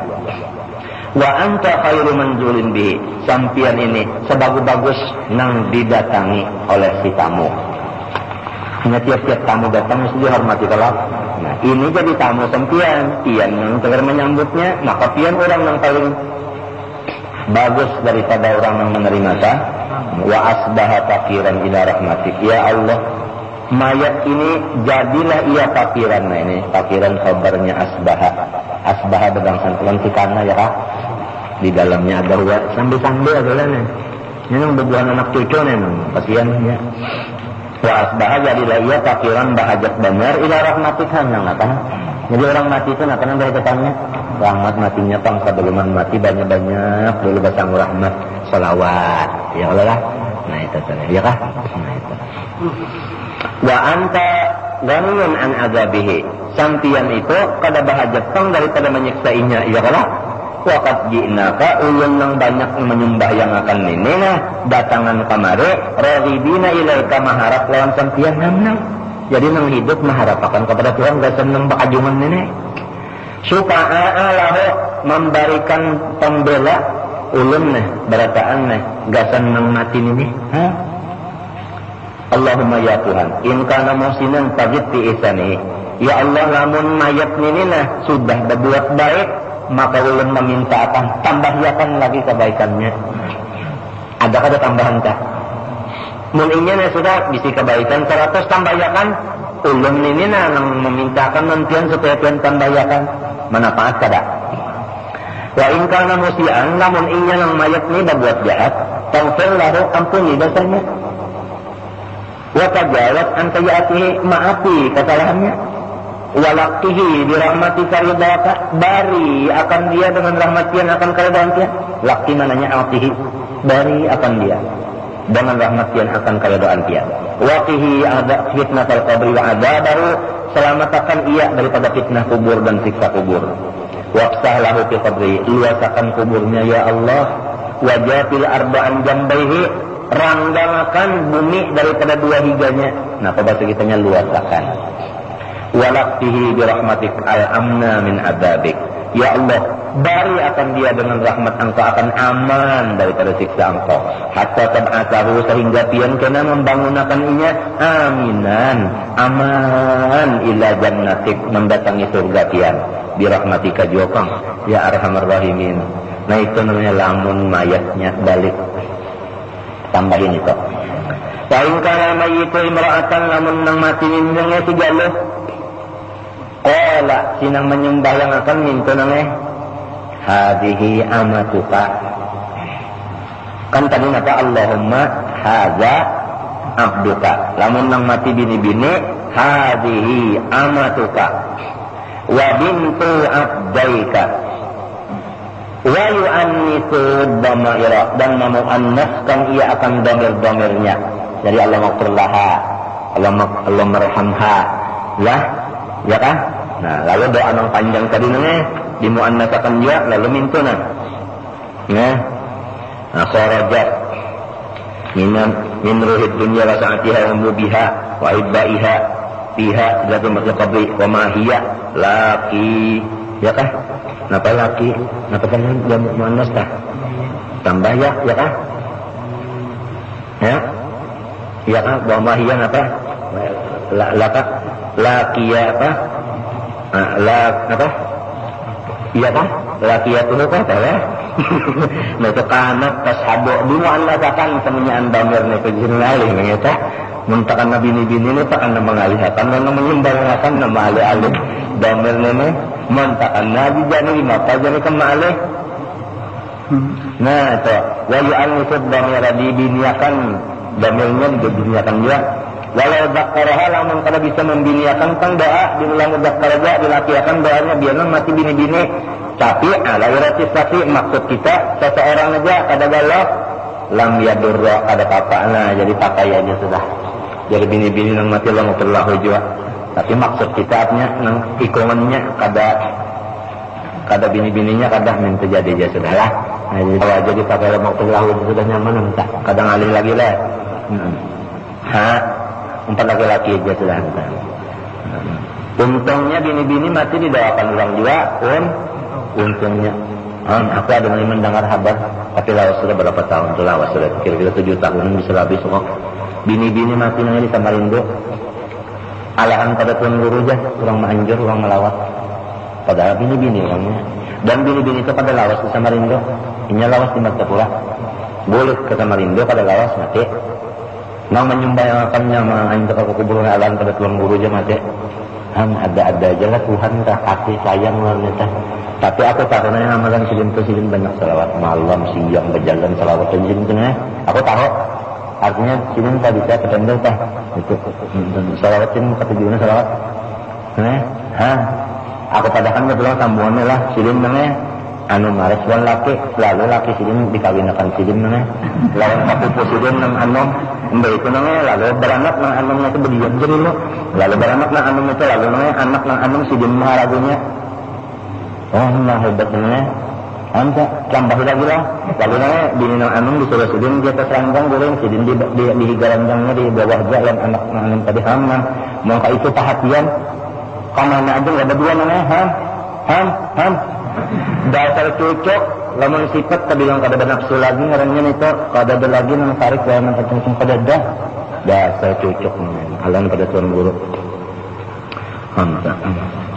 Wa anta khairu manzulin bihi, sampian ini sebagus-bagus nang didatangi oleh si tamu. Hanya tiap-tiap tamu datang mesti dihormati kalau. Nah, ini jadi tamu sampian, pian yang tegar menyambutnya, maka pian orang yang paling bagus daripada orang yang menerima ta. Wa asbaha faqiran ila rahmatik. Ya Allah, mayat ini jadilah ia faqiran. Nah ini faqiran khabarnya asbaha. Asbaha berdangsan pelantikannya ya kah? Di dalamnya ada ruang sambil-sambil adalah nih. Ini yang berbuahan anak cucu nih, kasihannya. Wa asbaha jadilah ia faqiran bahajat benar ila rahmatik yang apa? Jadi orang mati itu nak dari katanya rahmat matinya pangsa bagaimana mati banyak-banyak dulu basang rahmat salawat ya Allah lah. Nah itu saja ya kah? Nah itu. Wa anta ghaniyun an azabihi, sampian itu kada bahajat pang daripada menyiksainya ya Allah. Waqad ji'naka ulun nang banyak menyembah yang akan ini nah datangan kamari raghibina ilaika maharap lawan sampian namnang. Jadi nang hidup mengharapkan kepada Tuhan gak senang bakajuman ini. Supaya lahu memberikan pembela ulun nih berataan nih gak senang mati ini. Allahumma ya Tuhan, in kana muhsinan fajid fi ihsanihi. Ya Allah, lamun mayat ini nah sudah berbuat baik, maka ulun meminta akan tambahkan lagi kebaikannya. Adakah ada tambahan kah? Mungkinnya sudah bisa kebaikan 100 tambahkan. Ulun ini nah memintakan nantian supaya Tuhan tambahkan. Manfaat kada? Wa in kana musian, namun inya nang mayat ini berbuat jahat, taghfir lahu, ampuni dosanya. Wa tajawaz an sayyi'atihi, maafi kesalahannya. Walaqtihi bi rahmatika ridaka, bari akan dia dengan rahmatian akan keridhaan dia. Laqti mananya atihi, bari akan dia dengan rahmatian akan keridhaan dia. Waqihi ada fitnatul qabri wa adzabahu, selamatkan ia daripada fitnah kubur dan siksa kubur. Waqsah lahu fi qabri, luasakan kuburnya ya Allah. Wajatil arba'an jambaihi, ranggangakan bumi daripada 2 higanya. Nah, bahasa kitanya luasakan. Walaqtihi bi rahmatik al-amna min adzabik. Ya Allah, bari akan dia dengan rahmat engkau akan aman daripada siksa engkau. Hatta tab'atsahu, sehingga pian kena membangunkan inya aminan, aman ila jannatik, mendatangi surga pian. Bi rahmatika jokang ya arhamar rahimin. Nah itu namanya lamun mayatnya balik. Tambahin itu. Paling kana mayitu imra'atan, lamun nang mati ningnya si galuh. Qala, sinang menyembah yang akan minto nangeh hadihi amatuka. Kan tadi napa Allahumma hadza abduka. Lamun nang mati bini-bini hadihi amatuka wa bintu abdaika wa yu'annisu dhamaira, dan memuannaskan ia akan dhamir-dhamirnya. Jadi Allah maghfirlaha, Allah marhamha lah. Ya kan? Nah, lalu doa nang panjang tadi nang dimuannasakan juga lalu mintu nah. Nah, kharajat min ruhid dunya wa sa'atiha wa mubiha wa ibbaiha fiha zatu qabri wa ma hiya laki. Ya kan? Napa laki? Napa kan dia muannas tah? Tambah ya kan? Ya? Ya kan? Wa ma hiya napa? Laka laki apa? Apa? Iya kan? Laki itu apa? Nah itu kanak tashabu dimuannasakan semuanya damir nih kejinalih nggak? Muntakan nabi bini ini tak anda mengalihkan, dan menyembahkan nama alih-alih damir nih. Muntakan nabi jadi mata jadi kemalih. Nah itu wa yu'annisud damir dibiniakan, damirnya dibiniakan juga. Walau dzakaraha lamun kada bisa membiniakan tang doa diulang dzakaraja dilakiakan doanya biarna mati bini-bini. Tapi ala irati saksi maksud kita seseorang aja kada galau lam yadurra kada apa-apana jadi pakai aja sudah. Jadi bini-bini nang mati Allah mutlahu jua. Tapi maksud kita artinya nang ikongannya kada bini-bininya kada minta jadi aja sudah lah. Nah, jadi pakai Allah mutlahu sudah nyaman entah. Kada ngalih lagi lah. Empat laki-laki aja sudah. Untungnya bini-bini mati didoakan orang juga. Untungnya. Aku ada yang mendengar kabar. Tapi lawas sudah berapa tahun tuh lawas sudah. Kira-kira 7 tahun bisa habis kok. Bini-bini mati nanya di Samarinda. Alahan pada tuan guru aja. Orang manjur, orang melawat. Padahal bini-bini orangnya. Dan bini-bini itu pada lawas di Samarinda. Ini lawas di Martapura. Boleh ke Samarinda pada lawas mati. Nang menyumbayangkannya menganjur ke kuburan alahan pada tuan guru aja mati. Ada-ada aja lah Tuhan tak kasih sayang wanita. Tapi aku tahu nanya amalan silin banyak salawat malam siang berjalan salawat silin tengah. Aku tahu artinya silin tak bisa ketendel tah itu salawat silin ketujuannya salawat. Aku padakan kebetulan sambungannya lah silin tengah. Anu mares wan laki lalu laki silin dikawinakan silin tengah. Lawan papupu silin nang anom. Mbak itu namanya lalu beranak nang anumnya itu berdiam jadi lo. Lalu beranak nang anum itu lalu namanya anak nang anum silin maharagunya. Oh, nah hebat namanya. Anta tambah lagi lah. Lalu namanya bini nang anum disuruh sidin di atas ranjang boleh sidin di ranjangnya di bawah jalan anak nang anum tadi hama. Maka itu perhatian. Kamana aja nggak ada dua namanya ham. Dasar cocok. Lamun sifat kabilang kada nafsu lagi ngarannya itu kada ada lagi nang tarik lawan tertentu kada dah. Dasar cocok namanya. Alan pada tuan guru. Hamsa.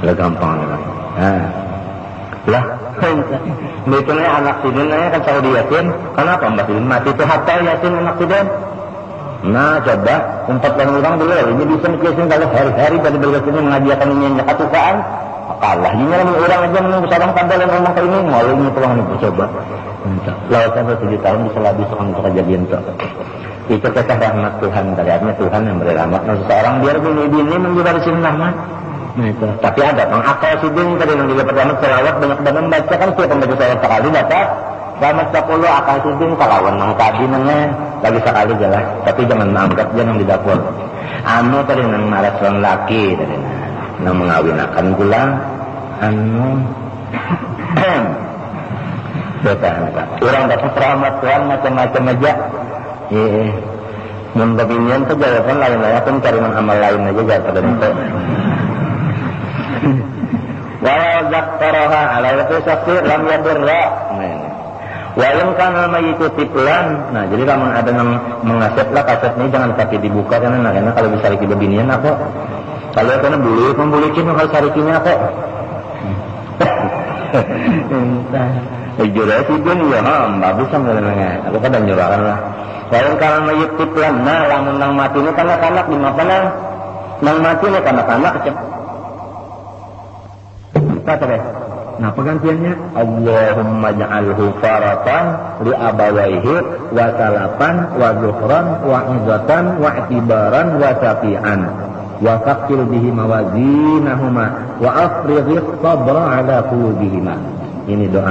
Lah gampang lah. Lah, betulnya anak sidin kan Saudi Yasin. Kenapa Mbak Sidin mati itu hatta Yasin anak sidin? Nah, coba 4 orang dulu ini bisa Yasin kalau hari-hari pada berlakunya mengajarkan ini katukaan. Kalah ini orang aja menunggu sarang kandalan orang kali ini malunya pulang nih coba. Lalu sampai 7 tahun bisa lebih seorang untuk kejadian itu. Itu kisah rahmat Tuhan. Tadinya Tuhan yang beri rahmat. Nah, seseorang biar bini-bini menjadi sini rahmat. Nah itu. Tapi ada akal sidin tadi yang juga pertama selawat banyak banget baca kan setiap membaca selawat sekali dapat rahmat 10 akal sidin kalawan nang tadi nangnya lagi sekali jelas. Tapi jangan menganggap jangan di dapur. Anu tadi nang maras orang laki tadi nang mengawinakan pula anu orang dapat rahmat Tuhan macam-macam aja. Membabinian itu jawaban lain-lain pun cari amal lain aja jangan pada itu. Walau zakkaraha ala itu saksi lam yadurra. Walau kana mengikuti pelan. Nah, jadi kalau ada yang mengaset lah kaset ini jangan sampai dibuka karena kalau bisa riki bebinian apa? Kalau kena membulikin kalau sarikinya apa? Jujur aja sih ya, bagus sama dengan aku kadang nyurakan lah. Walau kana mengikuti pelan. Nah, lamun nang mati ini kanak-kanak di mana nang mati ini kanak-kanak Nah penggantiannya Allahumma ja'alhu faratan li abawaihi wa salapan wa zuhran wa izatan wa i'tibaran wa syafi'an wa faqil bihi mawazinahuma wa afrighis sabra ala qulubihima. Ini doa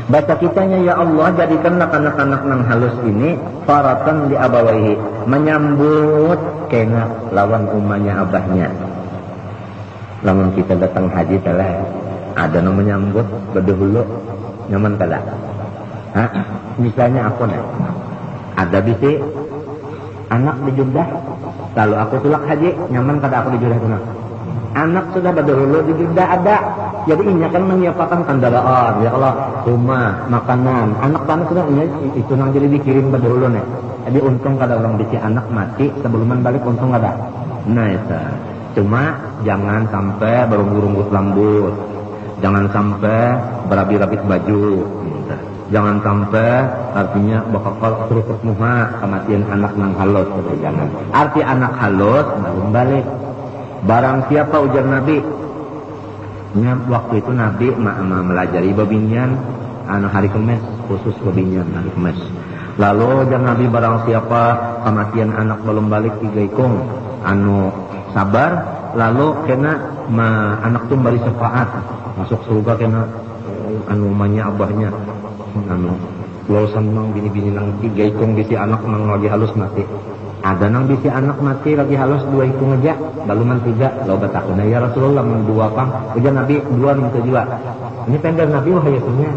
baca kitanya, ya Allah jadikan anak-anak nang halus ini faratan li abawaihi, menyambut kena lawan umahnya abahnya. Lamun kita datang haji telah ada yang menyambut berdahulu nyaman kada. Misalnya aku nih ada bisi anak di Jeddah, lalu aku tulak haji nyaman kada aku di Jeddah sana. Anak sudah berdahulu di Jeddah ada, jadi ini akan menyiapkan kendaraan, ya Allah, rumah, makanan. Anak tanah sudah itu nang jadi dikirim berdahulu nih. Jadi untung kada orang bisi anak mati sebelum balik untung kada. Nah itu. Cuma jangan sampai berunggut-unggut rambut, jangan sampai berapi-rapit baju, jangan sampai artinya bakal kerupuk muha kematian anak nang halus, jangan. Arti anak halus belum balik. Barang siapa ujar Nabi, waktu itu Nabi melajari babinyan, hari Kemis khusus babinyan hari Kemis.
Lalu jangan Nabi barang siapa kematian anak belum balik 3 ikung anu sabar, lalu kena anak tuh bari syafaat masuk surga kena anu umanya abahnya anu lulusan nang bini-bini nang 3 ikung bisi anak nang lagi halus mati. Ada nang bisi anak mati lagi halus 2 ikung aja, baluman 3. Lo batakuna ya Rasulullah mun 2 pang. Ujar Nabi 2 minta juga. Ini pendek Nabi wah yatunya.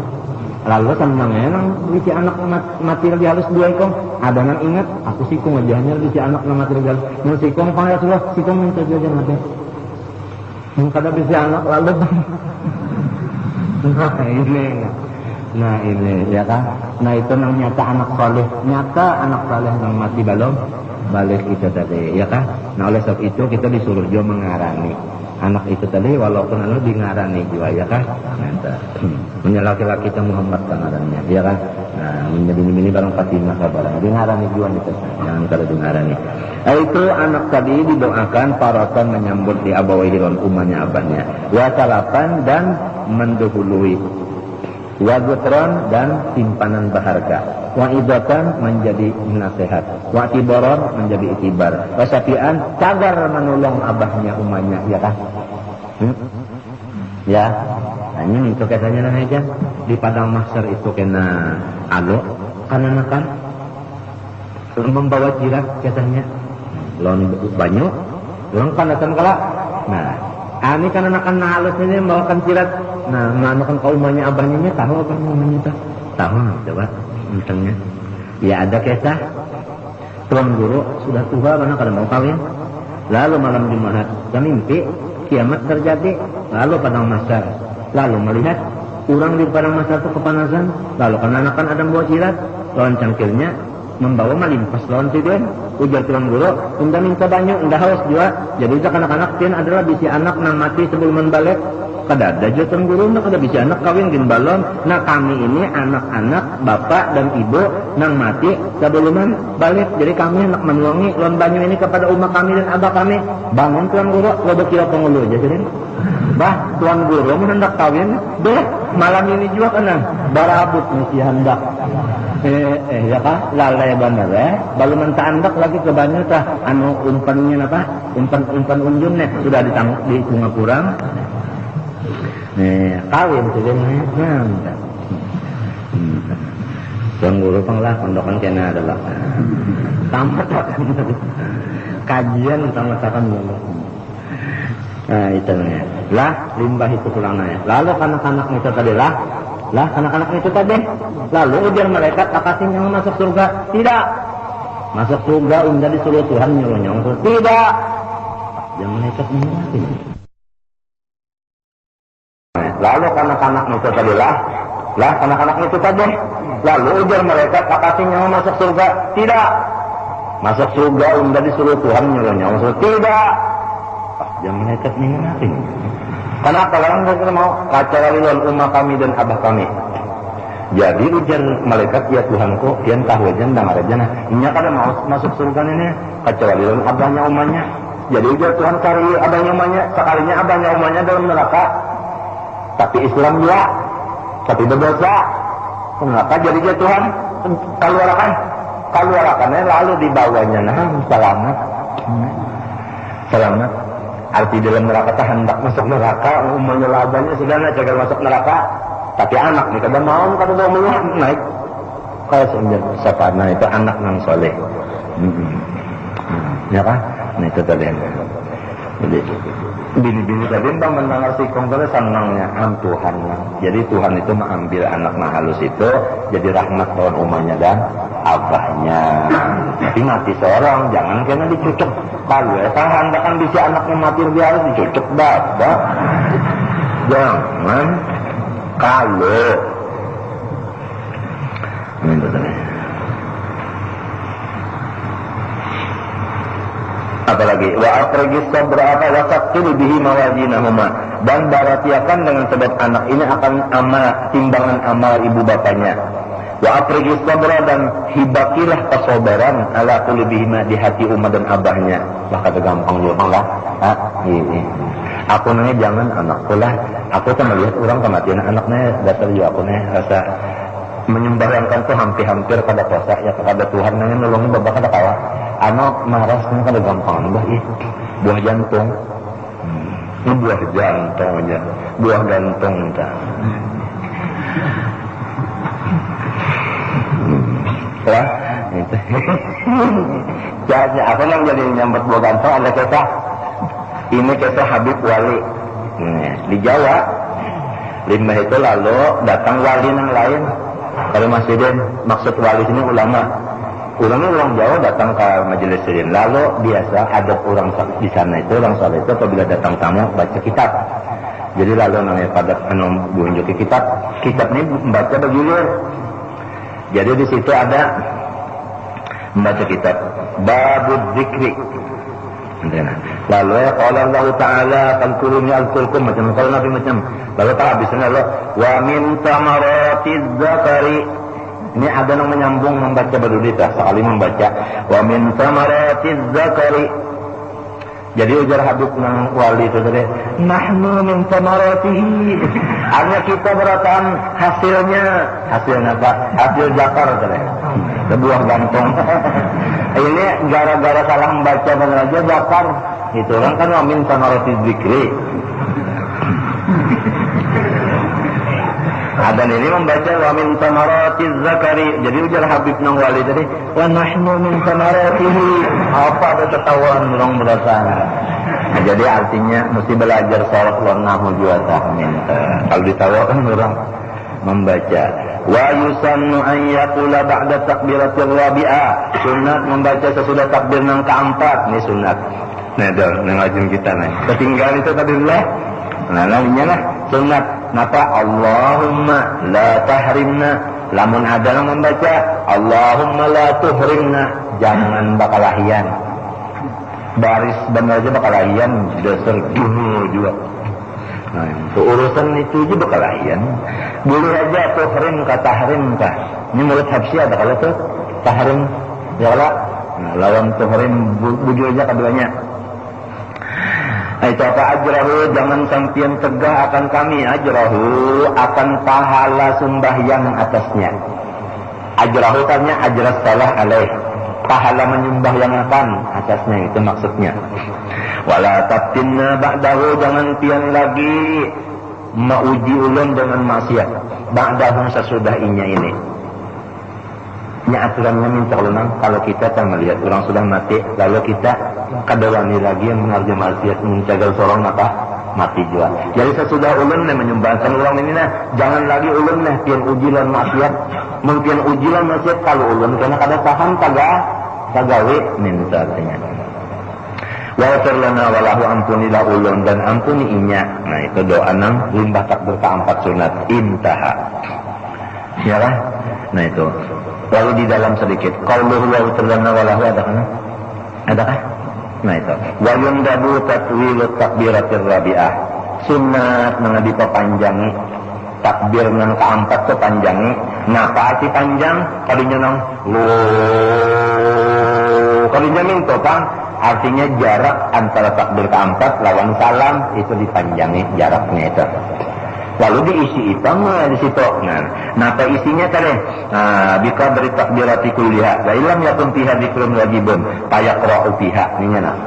Lalu senangnya nang bisi anak mati lagi halus 2 ikung. Ada nang ingat aku sikung aja hanya bisi anak nang mati lagi halus. Mun sikung pang ya Rasulullah, sikung minta juga Nabi. Mun kada bisi anak lalu. Nah ini ya kan. Nah itu nang nyata anak saleh, nyata anak saleh nang mati belum balik itu tadi ya kan. Nah oleh sebab itu kita disuruh juga mengarani anak itu tadi walaupun anu di ngarani juga ya kan. Punya laki-laki kita Muhammad kan ngarannya ya kan. Nah ini barang Fatimah kabar di ngarani juga itu jangan kada di ngarani. Itu anak tadi didoakan paratan menyambut di abawaihi lan umahnya abahnya wa salapan dan mendahului wa gutron dan simpanan berharga wa idatan menjadi nasihat wa tibaron menjadi itibar wa syafi'an cagar menolong abahnya umahnya ya kan ya nah ini itu katanya aja di padang mahsyar itu kena alo karena kan membawa jirat katanya lon banyu lon kanatan kala nah ini kan anak-anak halus ini membawakan jirat. Nah, menganukan kaumnya abahnya tahu apa namanya itu? Tahu coba misalnya. Ya ada kisah tuan guru sudah tua karena kada mau kawin. Lalu malam Jumat dia mimpi kiamat terjadi. Lalu padang mahsyar. Lalu melihat orang di padang mahsyar itu kepanasan. Lalu kan anak-anak ada membawa jirat, lawan cangkirnya membawa malimpas lawan tidur. Ujar tuan guru, unda minta banyak, unda haus juga. Jadi anak-anak pian adalah bisi anak nang mati sebelum balik. Kada ada juga tuan guru, nak ada bisi anak kawin gin balon. Nah kami ini anak-anak bapak dan ibu nang mati sebelum balik. Jadi kami nak menuangi lawan banyu ini kepada umat kami dan abah kami. Bangun tuan guru, lo kira pengulu aja jadi. Bah tuan guru hendak kawin, deh malam ini juga kan barabut mesti hendak. Ya kan lalai bener baru mentah andak lagi ke banyu tah anu umpannya apa umpan unjunnya sudah ditangkap di sungai kurang kawin sebenarnya tuan guru panglah pondokan kena adalah tamat kajian tamat-tamat dulu. Nah itu lah limbah itu pulangnya lalu kanak-kanak itu tadi lah anak-anak itu tadi lalu ujar malaikat akasih yang masuk surga tidak masuk surga unda disuruh Tuhan nyuruhnya tidak yang malaikat mengerti lalu kanak-kanak itu tadi lah anak-anak itu tadi lalu ujar malaikat akasih yang masuk surga tidak masuk surga unda disuruh Tuhan nyuruhnya tidak yang malaikat mengerti. Kenapa orang mereka mau kacauan umat kami dan abah kami? Jadi ujar malaikat ya Tuhanku, kian tahu aja ndang arejana. Nya kada mau masuk surga ini kacauan abahnya umahnya. Jadi ujar Tuhan cari abahnya umahnya, sekalinya abahnya umahnya dalam neraka. Tapi Islam juga, tapi berdosa. Neraka jadi dia Tuhan keluarakannya lalu dibawanya selamat. Arti dalam neraka hendak masuk neraka, umumnya labanya sudah jaga masuk neraka, tapi anak nih kada mau naik. Kalau sepana itu anak nang soleh, ya kan? Nah itu tadi. Jadi bini-bini tadi mendengar si kong tadi senangnya Tuhan lah. Jadi Tuhan itu mengambil anak mahalus itu jadi rahmat lawan umahnya dan abahnya. Tapi mati seorang jangan kena dicucuk. Kalau ya hendakan bisa anaknya mati dia harus dicucuk dah. Jangan kalau ini tadi. Apalagi wa afragis sabra apa wasaqil bihi mawazinahuma dan baratiakan dengan sebab anak ini akan timbangan amal ibu bapaknya wa afragis sabra dan hibakilah kesabaran ala qulubihima di hati umat dan abahnya. Lah kata gampang juga lah ini aku nanya jangan anakku lah aku tuh melihat orang kematian anaknya dasar juga aku nih rasa menyembahyangkan tuh hampir-hampir kada puasa ya kada Tuhan nanya nolongin babak kada kawa anak marasnya kada gampang bah buah jantung buah jantungnya buah gantung ta wah itu jadi apa yang jadi nyambat buah gantung ada kisah ini kisah Habib Wali di Jawa limbah itu lalu datang wali yang lain. Kalau masjidin maksud wali sini ulama orang Jawa datang ke majelis sidin. Lalu biasa ada orang di sana itu orang soleh itu apabila datang tamu baca kitab. Jadi lalu namanya pada bunjuk kitab ini membaca bergilir. Jadi di situ ada membaca kitab babud zikri. Lalu kalau Allah Ta'ala al-kuruni al-kulkum macam kalau Nabi macam lalu tak habisnya Allah wa min tamaratiz zakari ini ada yang menyambung membaca badudita sekali membaca wa min tamaratiz zakari jadi ujar Habib nang wali itu tadi nahnu min tamaratihi hanya kita berataan hasilnya apa hasil zakar tadi sebuah gantung ini gara-gara salah membaca benar aja zakar itu orang kan wa min tamaratiz zikri ada ini membaca wa min tamaratiz zakari jadi ujar Habib nang wali tadi wa nahnu min tamaratihi apa ada ketahuan orang berasaan nah, jadi artinya mesti belajar sholat wa nahu juata kalau ditawarkan orang membaca wa yusannu an yaqula ba'da takbiratir rabi'ah sunat membaca sesudah takbir nang keempat ini sunat nah dah nang ajeng kita nih ketinggalan itu tadi lah nah lainnya lah sunat napa Allahumma la tahrimna lamun ada yang membaca Allahumma la tuhrimna jangan bakalahian baris benar aja bakalahian dasar juga nah, urusan itu juga bakalahian boleh aja tuhrim ka tahrim ka ini murid habsi ada kalau tuh tahrim ya lah nah, lawan tuhrim bujur aja keduanya itu apa ajrahu jangan sampian tegah akan kami ajrahu akan pahala sembahyang atasnya ajrahu tanya ajras salah alaih pahala menyembahyangkan atasnya itu maksudnya wala tabtinna ba'dahu jangan pian lagi mauji ulun dengan maksiat ba'dahu sesudah inya ini ini aturannya minta ulun kalau kita kan melihat orang sudah mati lalu kita kadawani lagi yang mengerjakan maksiat menjagal seorang apa mati juga jadi sesudah ulun menyumbangkan orang ini nah jangan lagi ulun pian ujilan maksiat mungkin ujilan maksiat kalau ulun karena kada paham tagawe minta artinya wa lana walahu ampunilah ulun dan ampuni inya nah itu doa nang limbah takbir keempat sunat intaha ya lah nah itu lalu di dalam sedikit qauluhu wa lana walahu adakah nah itu wa yundabu tatwilut takbiratir rabi'ah sunat mengabi pepanjangi takbir nang keempat tu panjangi nah arti panjang kalinya nang kalinya minto kan artinya jarak antara takbir keempat lawan salam itu dipanjangi jaraknya itu lalu diisi itu di situ nah apa isinya tadi bika beri takbirati kulliha wa illam yakun fiha dzikrun wajibun fayaqra'u fiha ini nah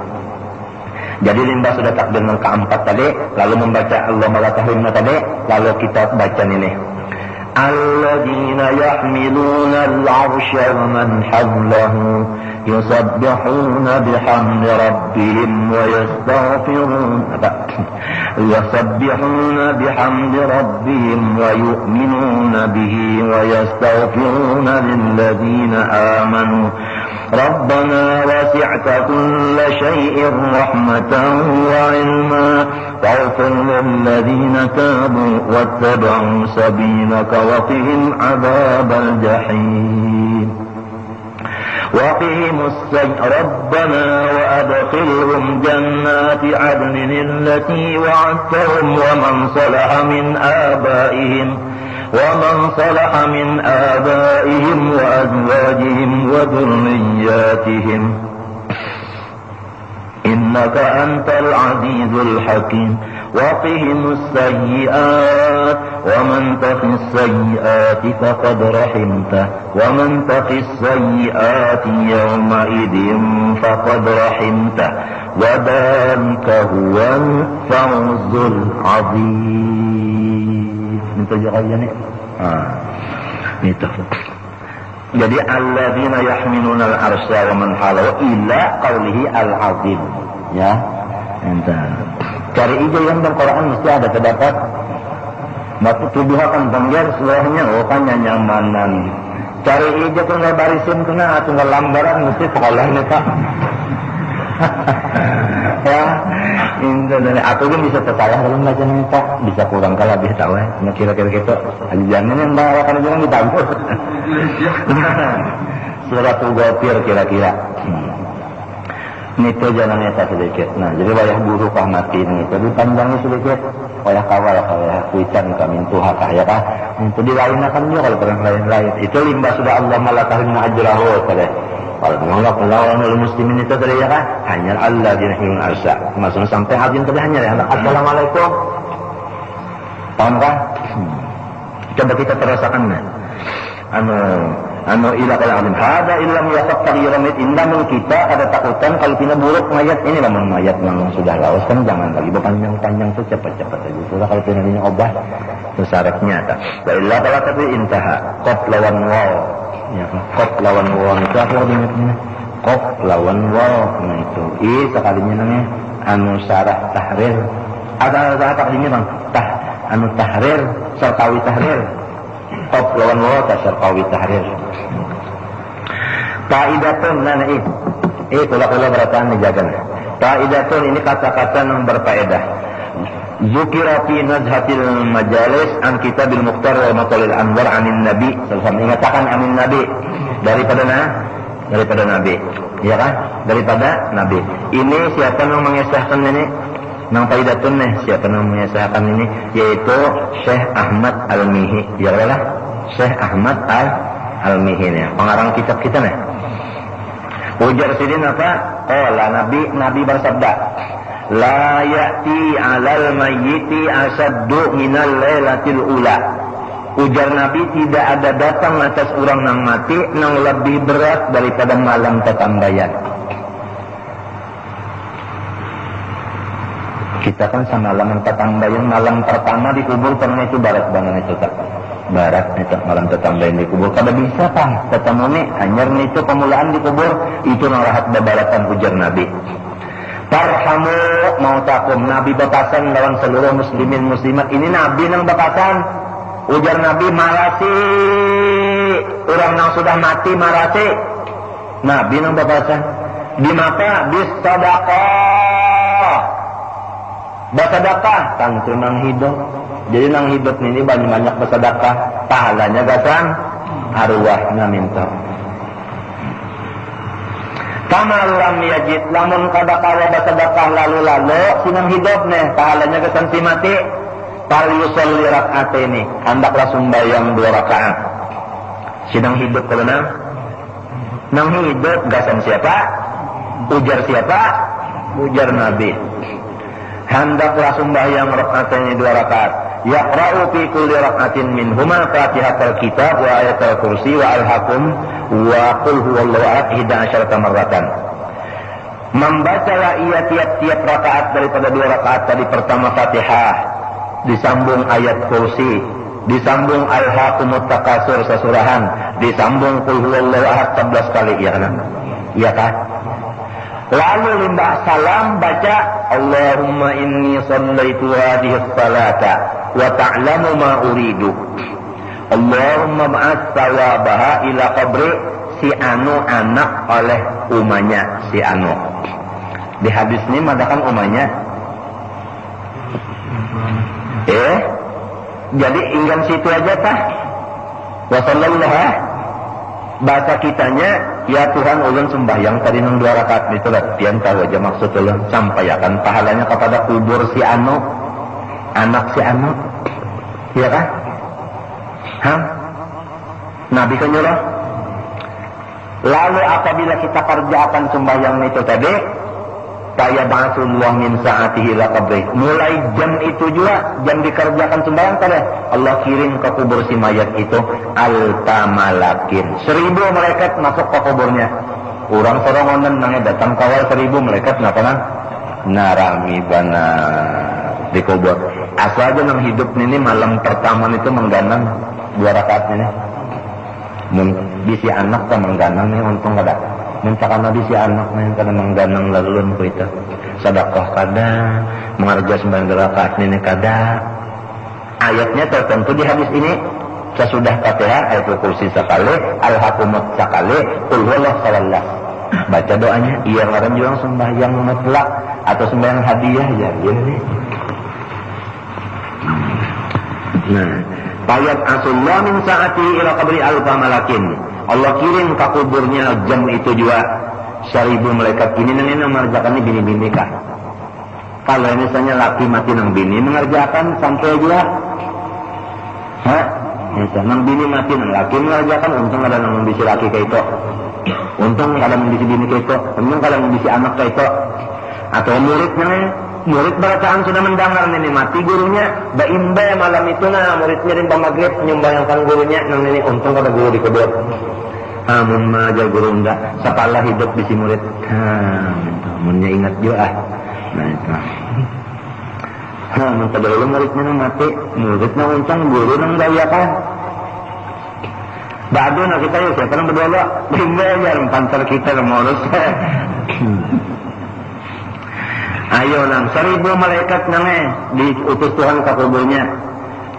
jadi limbah sudah takbir yang keempat tadi lalu membaca Allahumma la tahrimna tadi lalu kita baca ini alladzina yahmiluna al-'arsya wa man hawlahu yusabbihuna bihamdi rabbihim wa yusabbihuna bihamdi rabbihim wa yu'minuna bihi wa yastaghfiruna lilladzina amanu ربنا وسعت كل شيء رحمة وعلما فاغفر للذين تابوا واتبعوا سبيلك وقهم عذاب الجحيم وقهم ربنا وأدخلهم جنات عدن التي وعدتهم ومن صلح من آبائهم وأزواجهم وذرياتهم إنك أنت العزيز الحكيم
وقهم السيئات ومن تق السيئات فقد رحمته ومن تق السيئات يومئذ فقد رحمته وذلك هو الفوز العظيم. Itu jawabannya nih. Itu. Jadi alladzina yahmiluna al-arsya wa man halahu ila qaulihi al-azim. Ya. Entah. Cari ide yang dalam Quran mesti ada terdapat. Batu tubuh akan banggar setelahnya kan nyamanan. Cari ide tunggal barisin kena tunggal lambaran mesti sekolahnya Pak. Ya, itu dari aku pun bisa tersalah dalam bacaan Pak, bisa kurang kalau lebih tahu ya. Kira-kira gitu. Jangan yang bawakan jangan ditambah. Surat Ghafir kira-kira. Itu jangan eta sedikit. Nah, jadi wayah guru kah mati ini. Jadi panjangnya sedikit. Wayah kawal, wayah kuican kami tuha kah ya kah. Itu dilainakan juga kalau perang lain-lain. Itu limbah sudah Allah malakahina ajrahu tadi. Kalau menganggap melawan muslimin itu tadi ya kan hanya Allah dinahiyun arsa. Maksudnya sampai hadin tadi hanya ya. Assalamualaikum. Paham kan? Coba kita terasakan anu ila kalam hada illam yafaqqar yaramit indamun kita ada takutan kalau kita buruk mayat ini namun mayat memang sudah laos kan jangan lagi berpanjang-panjang tuh cepat-cepat aja. Sudah kalau pinanya obat terus syaratnya ta. Wa illa kalau tapi intaha qaf lawan waw. Ya, qaf lawan waw itu apa artinya? Qaf lawan waw. Nah itu. Sekalinya namanya anu syarah tahrir. Ada apa artinya Bang? Anu tahrir, sarkawi tahrir. Qaf lawan waw sarkawi tahrir. Kaidatun nana kula berataan dijaga. Kaidatun ini kata-kata yang berfaedah. Zukira fi nazhatil majalis an kitabil mukhtar wa maqalil anwar anin nabi sallallahu alaihi wasallam. Mengatakan amin nabi daripada nabi. Ya kan? Daripada nabi. Ini siapa yang mengesahkan ini? Nang kaidatun nih, siapa yang mengesahkan ini? Yaitu Syekh Ahmad Al-Mihi. Ya Allah, Syekh Ahmad Al-Mihi nih. Pengarang kitab kita nih. Ujar sidin apa? Nabi bersabda, la ya'ti 'alal mayyiti asaddu minal lailatil ula. Ujar Nabi tidak ada datang atas orang yang mati yang lebih berat daripada malam tetambayan. Kita kan sama malam tetambayan malam pertama dikubur karena itu barat banget itu tak. Barat itu malam tetambayan dikubur kada bisa Pak ketemu nih hanyar itu pemulaan dikubur itu narahat babalatan ujar Nabi tarhamu mautakum Nabi batasan lawan seluruh muslimin muslimat ini Nabi nang batasan ujar Nabi marasi orang yang sudah mati marasi Nabi nang batasan di mata bis sadaqah basadaqah tangtu nang hidup. Jadi nang hidup ini banyak bersedekah, pahalanya gasan arwahnya minta. Kama lam yajid lamun kada kawa bersedekah lalu sinang hidup nih pahalanya gasan si mati. Fal yusalli rak'ataini, hendaklah sembahyang 2 rakaat. Sinang hidup kalau nang hidup gasan siapa? Ujar siapa? Ujar Nabi. Hendaklah sembahyang rak'ataini 2 rakaat. Yaqra'u fi kulli rak'atin minhuma Fatihatul Kitab wa ayatul kursi wa al-hakum wa qul huwallahu ahad 11 marratan. Membacalah ia tiap-tiap rakaat daripada 2 rakaat tadi pertama Fatihah, disambung ayat kursi, disambung al-hakumut takasur sesurahan, disambung qul huwallahu ahad 11 kali ya kan? Iya kan? Lalu limbah salam baca Allahumma inni sallaitu hadhihi salata wa ta'lamu ma uridu Allahumma ba'ats sawabaha ila qabri si anu anak oleh umanya si anu. Di hadis ini madakan umanya jadi inggan situ aja tah wa sallallahu bahasa kitanya ya Tuhan ulun sembahyang tadi nang 2 rakaat itu latihan tahu aja maksud ulun sampaikan pahalanya kepada kubur si anu anak si anu iya kan Nabi kan nyuruh lalu apabila kita kerjakan sembahyang itu tadi Fayab'atsullah min sa'atihi ila qabri. Mulai jam itu juga, jam dikerjakan sembahyang tadi, Allah kirim ke kubur si mayat itu alfa malakin. 1000 malaikat masuk ke kuburnya. Orang sorongonan nangnya datang kawal 1000 malaikat kenapa kan? Narami bana di kubur. Asal aja nang hidup ini malam pertama itu mengganang 2 rakaat ini. Bisi anak kan mengganang nih untung ada. Mencakap nabi si anak yang kada mengganang lalun ku itu sedekah kada mengerja 9 rakaat ini kada. Ayatnya tertentu di hadis ini sesudah Fatihah ayatul kursi sekali, al-hakumut sekali, qul huwallahu sallallahu. Baca doanya, iya ngaran juga sembahyang mutlak atau sembahyang hadiah ya gini. Nah, bayat asullah min saati ila qabri alfa malakin. Allah kirim ke kuburnya jam itu juga 1000 malaikat. Ini nang mengerjakan ini bini-bini kah? Kalau misalnya laki mati nang bini mengerjakan sampai juga, nang bini mati nang laki mengerjakan. Untung ada nang membisi laki kayak itu, untung ada membisi bini kayak itu, untung ada membisi anak kayak itu. Atau murid bacaan sudah mendengar ini mati gurunya, baimba malam itu muridnya dan pamagrib nyembayangkan gurunya nang ini untung kada guru di kubur. Amun maja guru ndak sapalah hidup di si murid. Munnya ingat juga Nah itu. Mun kada muridnya nang mati, muridnya untung guru nang gayakan. Bado na kita yuk, siapa nang berdoa? Baimba ya pantar kita ngurus. Ayo nang 1000 malaikat nang diutus Tuhan ke kuburnya.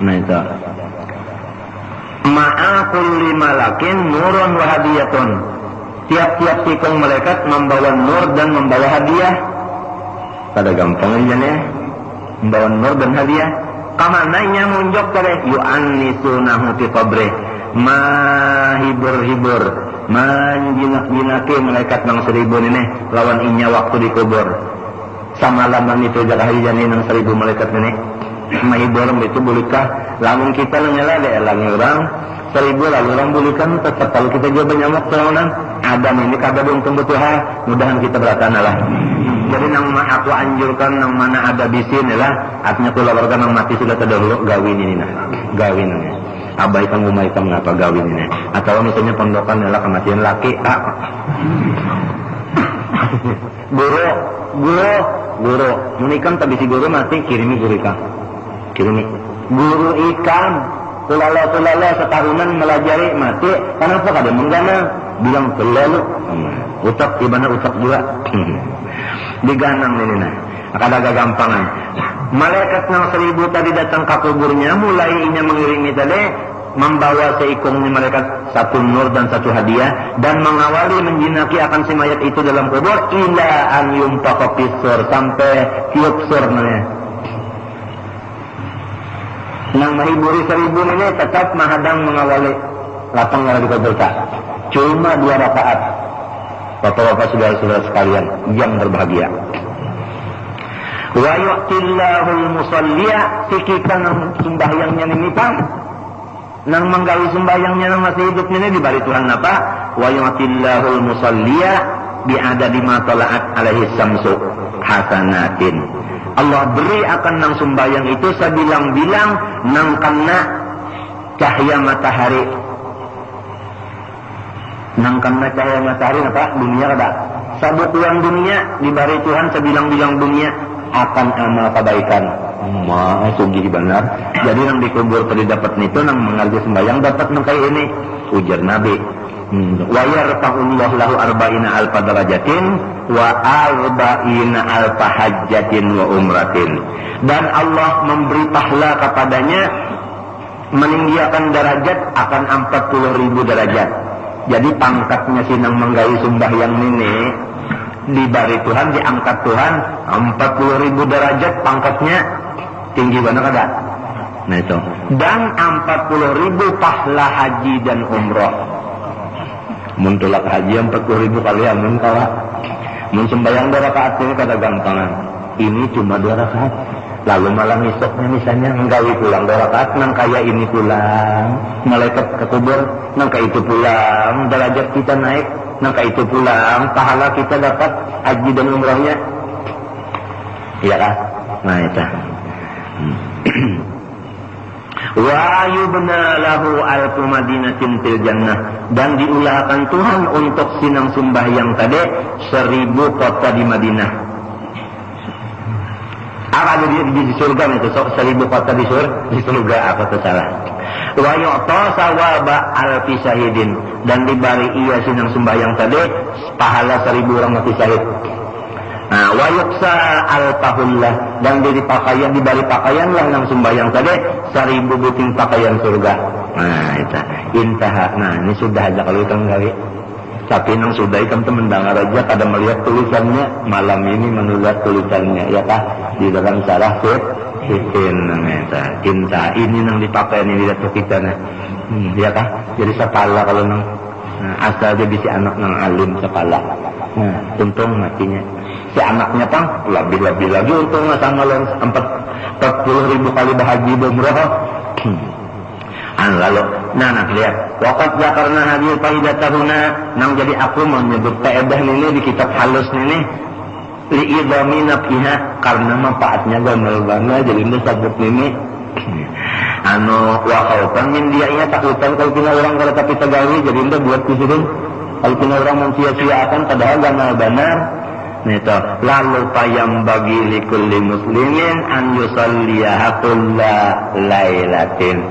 Nah itu. Ma'akul malakin nurun wa hadiyatun. Tiap-tiap tikung malaikat membawa nur dan membawa hadiah. Kada gampang aja nih. Membawa nur dan hadiah. Kamananya munjok tadi yu'annisunahu fi qabri. Hibur-hibur, menjinak-jinaki malaikat nang 1000 ini lawan inya waktu di kubur. Samalaman itu jaga hari jani nang 1000 malaikat ini mahibur itu bolehkah lamun kita nyala deh langi orang 1000 lalu orang bolehkan tetap kalau kita juga nyamuk tahunan Adam ini kada untung betul mudahan kita beratana lah. Jadi nang aku anjurkan nang mana ada bisin lah artinya keluarga nang mati sudah terdahulu gawin ini nah gawin ini abaikan umaikan ngapa gawin ini atau misalnya pondokan adalah kematian laki guru menikam tapi si guru mati kirimi guru ikan kirimi guru ikan tulala setahunan melajari mati kenapa kada menggana bilang terlalu utak ibana utak juga diganang ini nah kada gagampangan malaikat nang 1000 tadi datang ke kuburnya mulai inya mengirimi tadi membawa seikungnya malaikat satu nur dan satu hadiah dan mengawali menjinaki akan si mayat itu dalam kubur ila an yumpaqa fisur sampai tiup sur namanya. Nang mahiburi 1000 ini tetap mahadang mengawali lapang ngala di kubur tak. Cuma 2 rakaat. Bapak-bapak saudara-saudara sekalian yang berbahagia. Wa yu'tillahul musalliya sikikan sembahyangnya nimipang nang menggawi sembahyangnya nang masih hidup ini dibari Tuhan apa? Wa yu'tillahul musalliya bi'adadi ma tala'at alaihi samsu hasanatin. Allah beri akan nang sembahyang itu sebilang-bilang nang kena cahaya matahari. Nang kena cahaya matahari apa? Dunia kada. Sabut uang dunia dibari Tuhan sebilang-bilang dunia akan amal kebaikan. Sungguh benar. Jadi nang dikubur tadi dapat itu nang mengerja sembahyang dapat nang kayak ini ujar Nabi. Wa yarfa'ullahu lahu arba'ina alfa darajatin wa arba'ina alfa hajjatin wa umratin. Dan Allah memberi pahala kepadanya meninggikan derajat akan 40.000 derajat. Jadi pangkatnya sinang menggawi sembahyang ini dibari Tuhan, diangkat Tuhan 40.000 derajat pangkatnya tinggi banget kada. Nah itu. Dan 40.000 pahala haji dan umrah. Mun tulak haji 40.000 kali amun kawa. Mun sembahyang 2 rakaat ini kada gampangan. Ini cuma 2 rakaat. Lalu malam esoknya misalnya nggawi pulang 2 rakaat nang kaya ini pulang. Malaikat ke kubur nang kaya itu pulang. Derajat kita naik nang kaya itu pulang. Pahala kita dapat haji dan umrahnya Iya kan? Nah itu. Wa yubna lahu alfu madinatin fil jannah, dan diulahkan Tuhan untuk sinang sembahyang tadi 1000 kota di Madinah. Apa di surga itu 1000 kota di surga apa tuh salah. Wa yu'ta sawaba alfi syahidin, dan diberi ia sinang sembahyang tadi pahala 1000 orang mati syahid. Nah, wa yuksa al-tahullah, dan diberi pakaian lah nang sembahyang tadi 1000 buting pakaian surga. Nah, itu intaha. Nah, ini sudah aja kalau ikam kali. Tapi nang sudah ikam tuh mendengar aja kada melihat tulisannya. Malam ini menulis tulisannya, ya kah? Di dalam syarah hitin nang itu. Inta ini nang dipakai ini lihat kita nah. Ya kah? Jadi sekala kalau nang asal dia bisa anak nang alim sekala. Nah, untung matinya. Si anaknya pang lebih lagi untung sama lawan 40.000 kali bahagia umrah. Lalu nah lihat waqat zakarna hadhihi faidatahuna, nang jadi aku menyebut faedah ini di kitab halus ini li idhamina fiha, karena manfaatnya gamel banget jadi disebut ini wa khaufan min dia nya takutan kalau kena orang kalau tapi tegawi jadi ndak buat kusurin kalau kena orang mensia-siakan padahal gamal benar. Nito lalu payam bagi likulli muslimin an yusalliha kulla lailatin,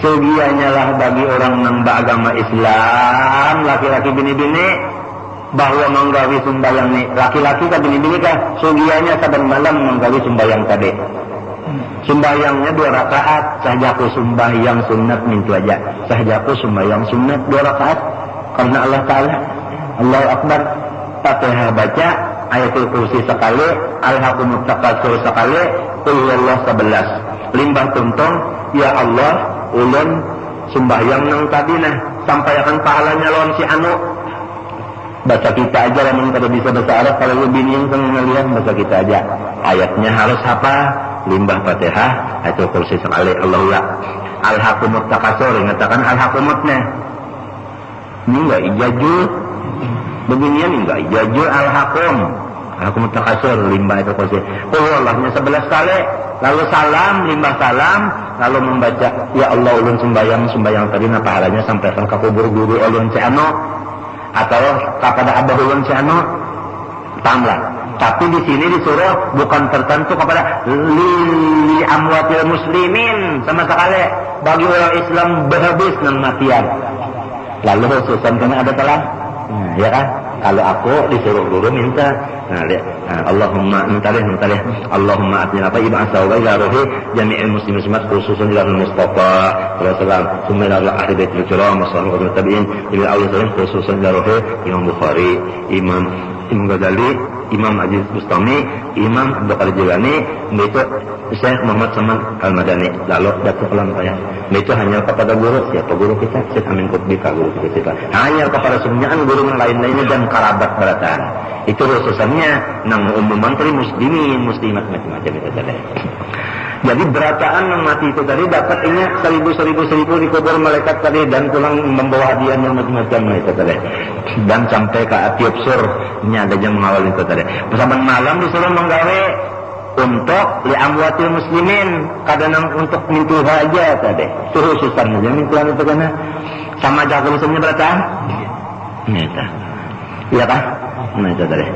sugianya lah bagi orang nang beragama Islam laki-laki bini-bini bahwa menggawi sembahyang ni laki-laki ka bini-bini kah sugianya saban malam menggawi sembahyang tadi. Sembahyangnya 2 rakaat, sahajaku sembahyang sunat mintu aja, sahajaku sembahyang sunat 2 rakaat karena Allah Ta'ala Allahu Akbar, Fatihah baca, ayatul kursi sekali, al-hakumut takatsur sekali, qul huwallahu 11. Limbah tuntung, ya Allah, ulun sembahyang nang tadi nah, sampaikan pahalanya lawan si anu. Baca kita aja lah, kada bisa bahasa Arab, kalau lebih yang ngelihat baca kita aja. Ayatnya harus apa? Limbah Fatihah, ayatul kursi sekali, Allahu ya. Al-hakumut takatsur, ingatakan al-hakumutnya. Ini enggak ijazul. Beginian enggak ijazul al-hakum takatsur, limbah itu kursi. Allahnya 11 kali, lalu salam, limbah salam, lalu membaca ya Allah ulun sembahyang tadi nah pahalanya sampaikan ke kubur guru ulun si anu atau kepada abah ulun si anu. Tamlah. Tapi di sini disuruh bukan tertentu kepada li amwatil muslimin sama sekali, bagi orang Islam berhabis nang matian. Lalu khususan karena ada telah. Nah, ya kan? Kalau aku disuruh dulu minta, Allahumma mintalih, Allahumma atina apa ib'asa wa ila ruhi jami'il muslimin muslimat khususan ila Mustafa sallallahu alaihi wasallam ahli baitul kiram wassallallahu tabi'in ila awliya khususan ila ruhi Imam Bukhari, Imam Ghazali, Imam Aziz Bustami, Imam Abdul Qadir Jilani, itu Syekh Muhammad Saman Al-Madani. Lalu datuk ulang saya. Itu hanya kepada guru, siapa guru kita? Syekh Amin Qutbi, guru kita. Hanya kepada semuanya guru yang lain-lainnya dan kerabat beratan. Itu khususannya nang umum menteri muslimin, muslimat macam-macam itu tadi. Jadi berataan yang mati itu tadi dapat ini 1000 dikubur malaikat tadi dan pulang membawa hadiah yang macam-macam itu tadi. Dan sampai ke Atiup Sur, ini ada yang mengawal itu tadi. Bersama malam disuruh menggawe untuk li amwatil muslimin, kadang untuk mintu aja tadi. Itu khususan aja mintuan itu karena sama jaga usulnya berataan. Itu. Iya kan? Nah itu tadi.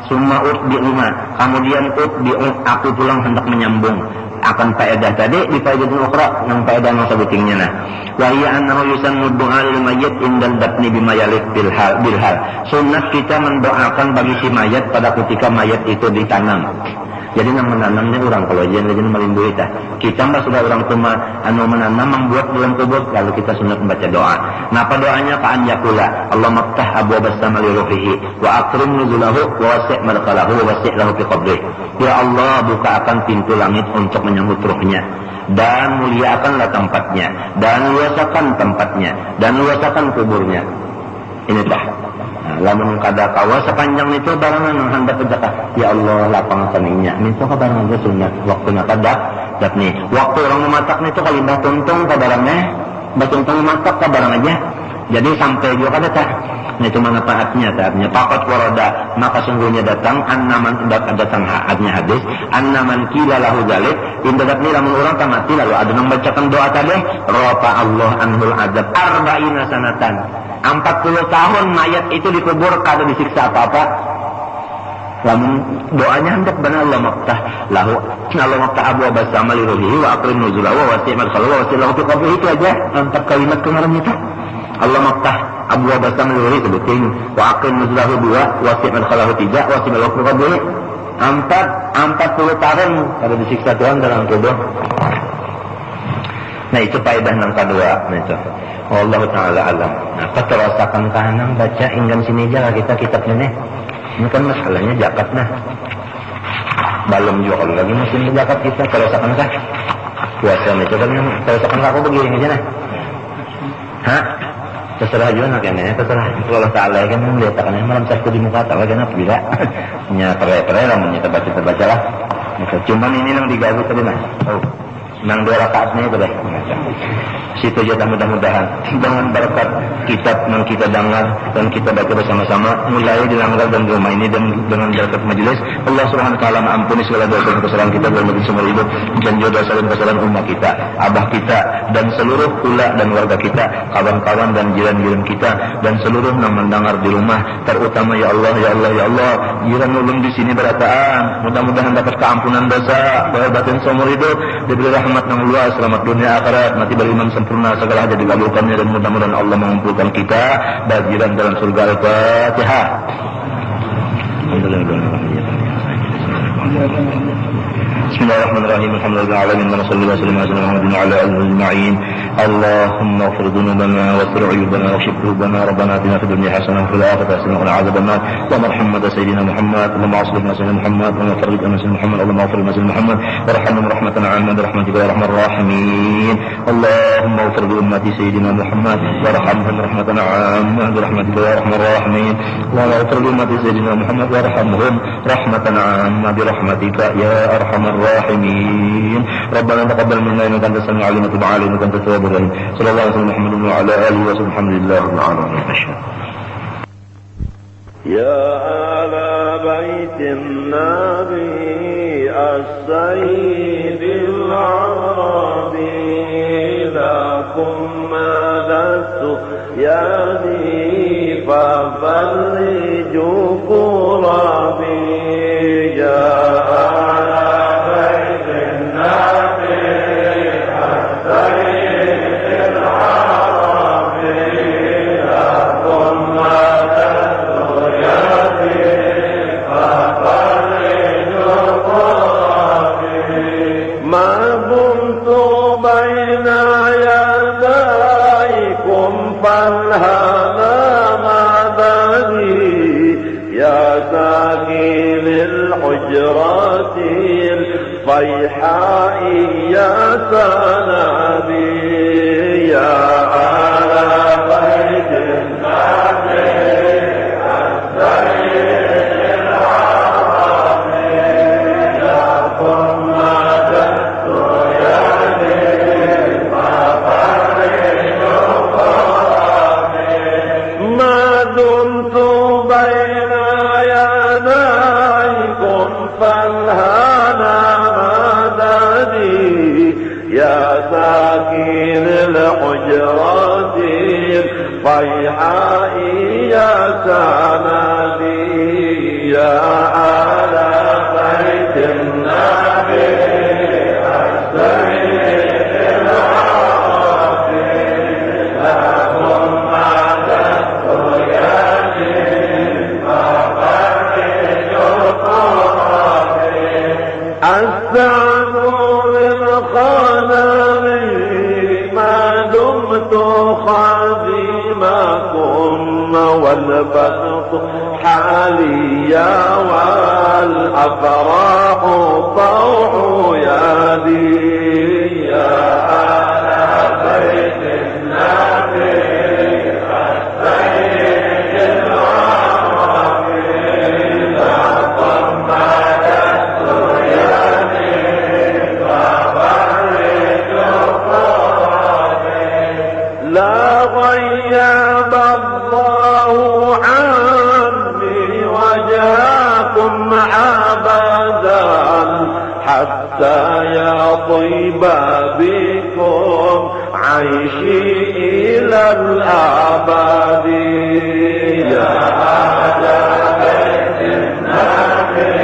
Summa utbi umma, kemudian utbi aku pulang hendak menyambung akan faedah tadi di faedah ukhra yang faedah yang sebutingnya nah wa hiya annahu yusannu du'a lil mayyit indal dafni bima yalik bil hal sunnah kita mendoakan bagi si mayat pada ketika mayat itu ditanam. Jadi yang menanamnya orang kalau jangan melindungi kita mbak sudah orang tua anu menanam membuat dalam kubur lalu kita sunat membaca doa. Napa doanya ka'an yakula Allah maftah abwaabas sama li ruhihi wa akrim nuzulahu wa wasi' madkhalahu wa wasi' lahu fi qabrih. Ya Allah bukakan pintu langit untuk menyambut ruhnya dan muliakanlah tempatnya dan luasakan tempatnya dan luasakan kuburnya. Ini dah. Lamun kada kawa sepanjang itu barangan hendak penjaga ya Allah lapang saningnya minta ka barang aja sunat waktu kada nih waktu orang memasak itu kali mbah tuntung ka barangnya mbah tuntung masak ka barang aja Jadi sampai juga kada tak. Nah itu manfaatnya artinya faqat warada, maka sungguhnya datang annaman datang hadis annaman qila lahu dzalik indadat ni lamun urang tamati lalu ada membacakan doa tadi rafa Allah anhul azab 40 sanatan 40 tahun mayat itu dikubur kada disiksa apa-apa. Lamun doanya hendak benar Allah maftah lahu Allah maftah abu abas amal ruhihi wa aqrim nuzulahu wa wasi' madkhalahu wa wasi' lahu fi qabrihi itu aja 4 kalimat kemarin itu. Allah maftah abu abas amal ruhihi sebutin wa aqrim nuzulahu 2 wasi' madkhalahu 3 wasi' lahu fi qabrihi 40 tahun kada disiksa Tuhan dalam kubur. Nah itu faedah yang kedua. Nah itu Allah taala alam. Nah keterasakan kanang baca inggan sini aja kita kitabnya nih. Ini kan masalahnya zakat nah. Belum jual lagi musim zakat kita kerosakan kah? Puasa itu kan kerosakan aku begini aja nah. Hah? Terserah juga nak kayaknya, terserah. Allah Taala kan melihatkan malam Sabtu di muka tak lagi nak bila. Nya pere-pere lah menyita baca lah. Cuman ini yang digabung tadi mas. Oh. Nang 2 rakaatnya itu deh. Situ aja mudah-mudahan dengan berkat kitab yang kita dengar dan kita baca bersama-sama mulai di langgar dan rumah ini dan dengan berkat majelis Allah Subhanahu wa taala mengampuni segala dosa dan kesalahan kita dalam seumur hidup dan juga dosa dan kesalahan umat kita, abah kita dan seluruh ula dan warga kita, kawan-kawan dan jiran-jiran kita dan seluruh yang mendengar di rumah, terutama ya Allah ya Allah ya Allah jiran ulun di sini berataan, mudah-mudahan dapat keampunan dosa, batin seumur hidup, diberi rahmat yang luas, selamat dunia akhirat, mati beriman sempurna, segala hajat dikabulkannya dan mudah-mudahan Allah mengumpulkan kita bagian dalam surga. Al-Fatihah. Bismillahirrahmanirrahim. Alhamdulillah alamin wa sallallahu alaihi wa sallam wa ala alihi ajma'in. Allahumma ighfir dhunubana wa sir 'uyubana wa shif qulubana rabbana atina fid dunya hasanah wa fil akhirati hasanah wa qina adhaban nar. Allahumma arham sayyidina Muhammad, Allahumma aslih sayyidina Muhammad, Allahumma farij sayyidina Muhammad, Allahumma ighfir sayyidina Muhammad warhamhum rahmatan 'amma bi rahmatika ya arhamar rahimin. Allahumma ighfir li ummati sayyidina Muhammad warhamhum rahmatan 'amma bi rahmatika ya arhamar rahimin. Allahumma ighfir li ummati sayyidina Muhammad warhamhum rahmatan 'amma bi rahmatika ya arhamar rahimin. Rabbana taqabbal minna innaka antas samiul 'alim wa tub 'alaina innaka antat tawwabur rahim. Sallallahu alaihi wa sallam Muhammadin wa ala alihi wa sahbihi alhamdulillahi rabbil alamin.
يا آل بيت النبي السيد العربي لكم مددت يدي ففرجوا كربي. يا آل بيت النبي السيد العربي لكم ما دمت بين يديكم فالهنا مددي يا ساكن الحجرات الفيحاء يا سندي. يا آل بيت النبي السيد العربي لكم مددت يدي ففرجوا كربي. ما دمت بين يديكم فالهنا مددي يا ساكن الحجرات الفيحاء يا سندي. يا آل بيت النبي السيد العربي لكم مددت يدي ففرجوا كربي. السعد من خدمي ما دمت خادمكم والبسط حاليا والأفراح طوع يدي. يا آل بيت النبي السيد العربي لكم مددت يدي ففرجوا كربي. لا غيب الله عني وجهكم أبدا حتى يطيب بكم عيشي إلى الأبد يا أهل بيت النبي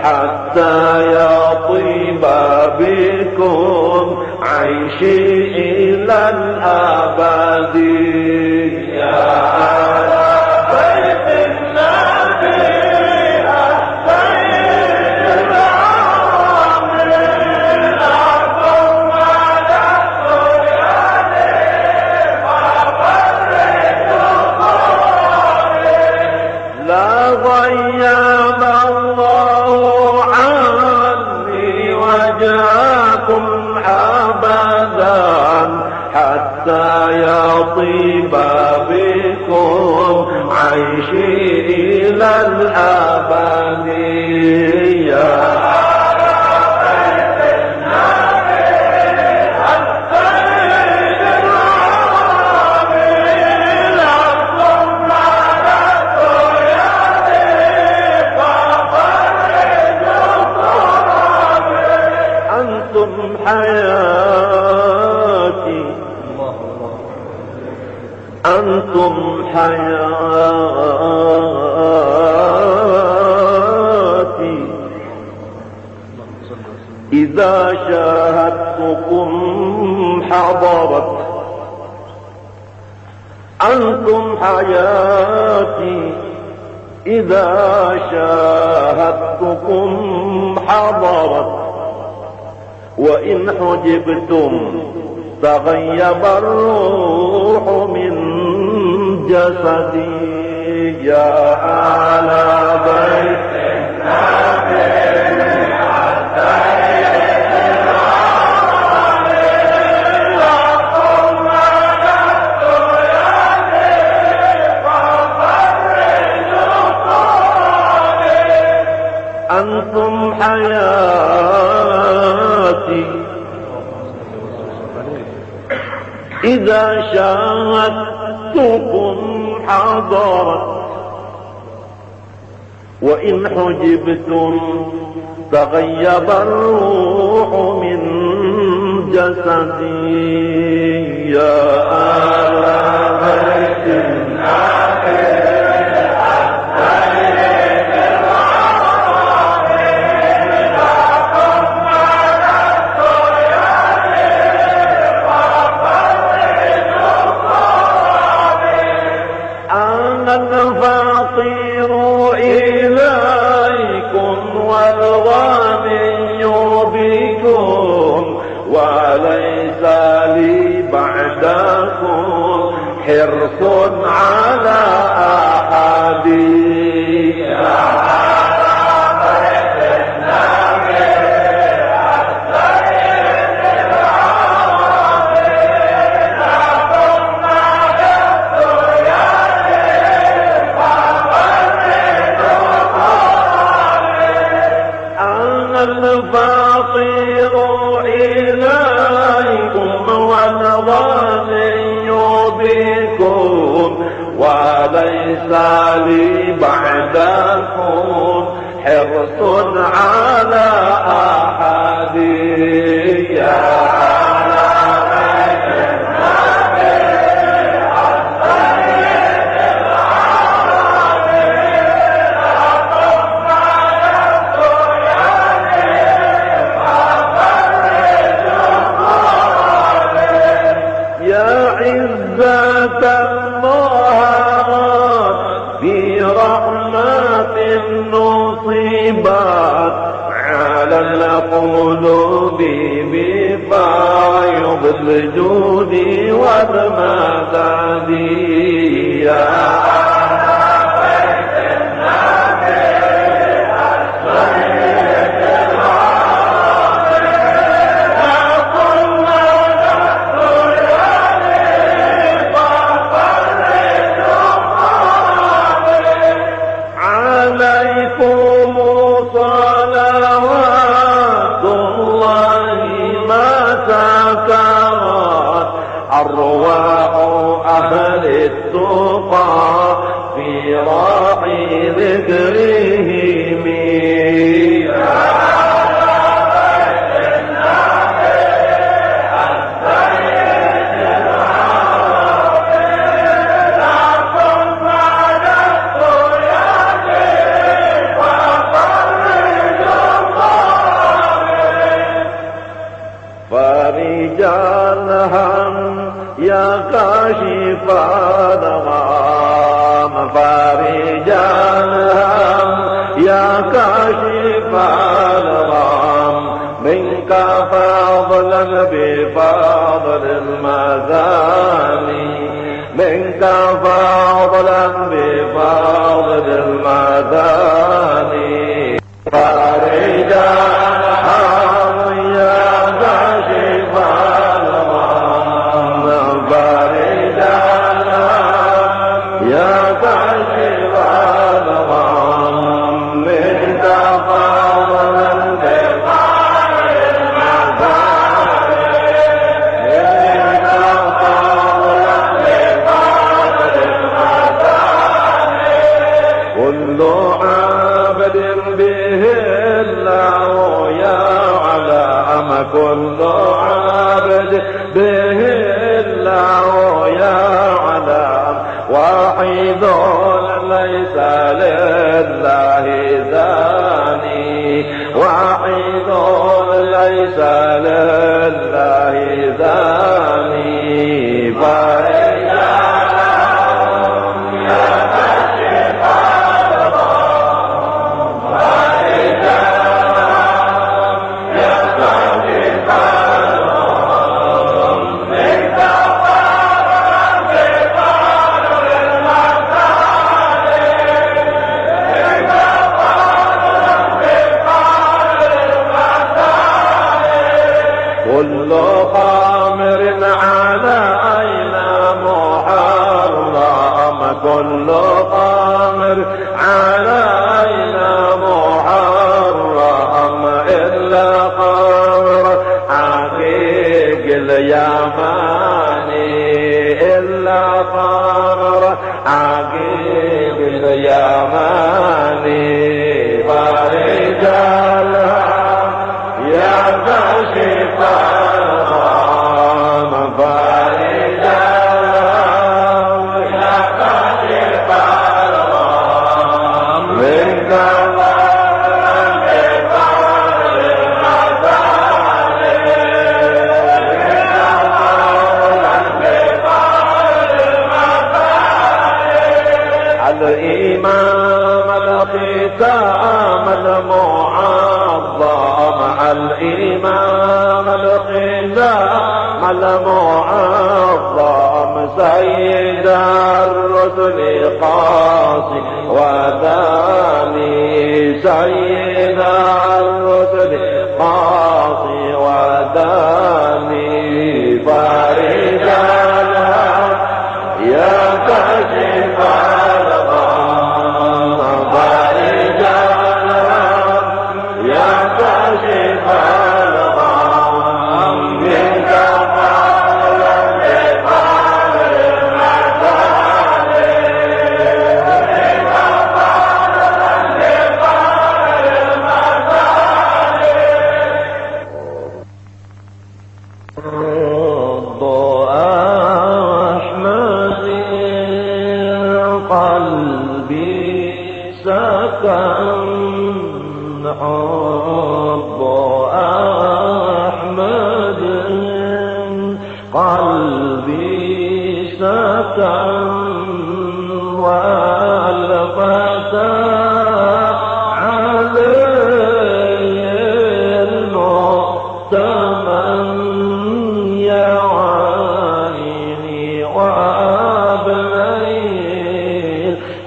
حتى يطيب بكم عيشي إلى الأبد يا أهل بيت النبي السيد العامر لكم مددت يدي ففرجوا صدري لا غيب الله عني وجهكم أبدا حتى يطيب بكم عيشي إلى الأبد يا أهل بيت النبي السيد العامر لكم مددت يدي ففرجوا صدري أنتم حياتي أنتم حياتي إذا شاهدتكم حضرت أنتم حياتي إذا شاهدتكم حضرت وإن حجبتم تغيب الروح من جسدي يا أهل بيت النبي السيد العامر لكم مددت يدي ففرجوا صدري أنتم حياتي إذا شاهدتكم حضرت وإن حجبتم تغيب الروح من جسدي يا أهل بيت النبي الفقير إليكم والغني بكم وليس لي بعدكم حرص على أحد يا أهل بيت النبي السيد العامر لكم مددت يدي أنا الفقير إليكم والغني بكم وليس لي بعدكم حرص على أحد يا أهل بيت النبي السيد العامر لكم مددت يدي ففرجوا صدري يا عزة الله في رحمة نصيبات على القلوب بفايض الجود والمدد يا أهل بيت النبي بذكرهم يا كاشف الغم فارجا الهم يا كاشف الغم منك فضلا بفضل المداني منك فضلا بفضل المداني فارجا الهم يا كاشف كل عبد به الله يعلم وحيد ليس لله ثاني وحيد ليس لله ثاني كل خامر علينا محرم كل خامر علينا محرم إلا خمر حقيق اليماني إلا خمر حقيق اليماني فرجالها يا كاشف الغم فرجالها يا كاشف الغم منك الإمام الختام المعظم الإمام الختام المعظم سيد الرسل قاصي وداني سيد الرسل قاصي وداني فرجالها يا كاشف حب أحمد قلبي سكن والفتى عليه المؤتمن يا عيني وابني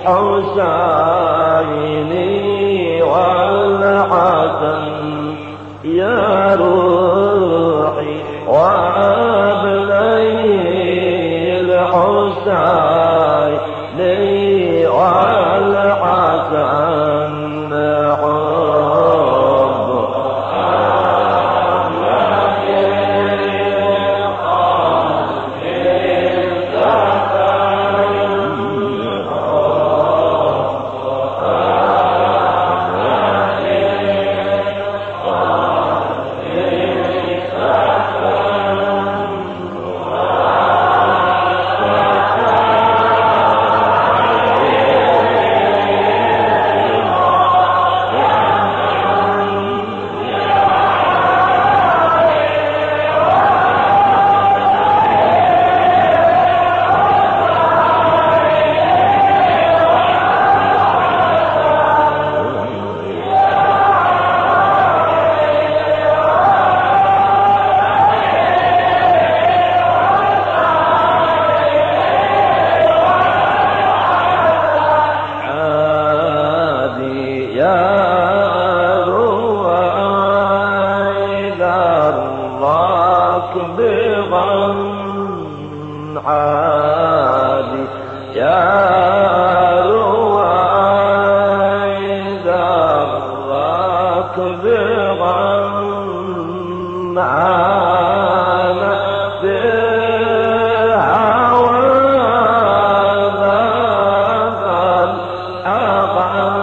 الحسين يا روحي وابني الحسين حادي يا رويد الركب غمعنا بالهوى ذاك الأغم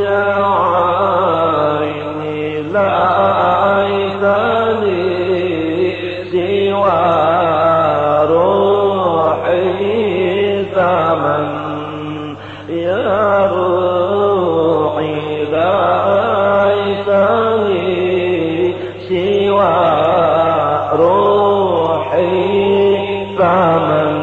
يا عيني ليتني سوى روحي ثمن يا روحي ليتني سوى روحي ثمن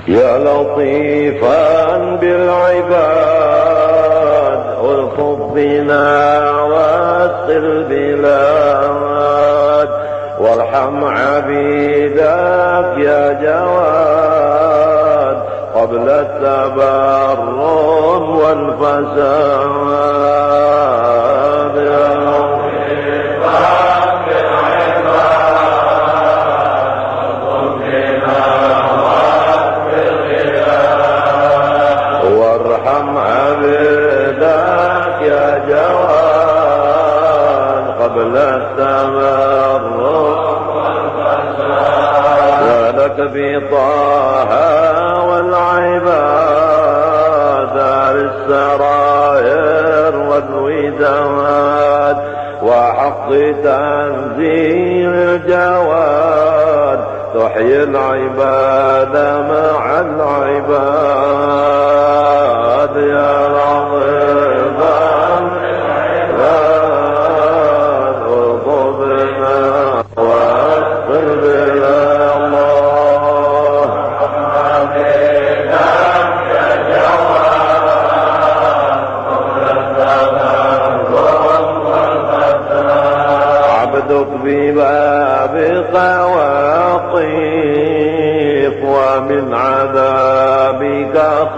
يا لطيفا بالعباد الطف بنا واستر بلاد وارحم عبيدك يا جواد قبل التبرم والفساد يا لطيفا وارحم عبدك يا جواد قبل التمرد ولك بطه والعباد دار السراير والوداد وحق تنزيل الجواد تحيي العباد مع العباد يا رغبا العباد اغضبنا واغفر بنا الله عبدك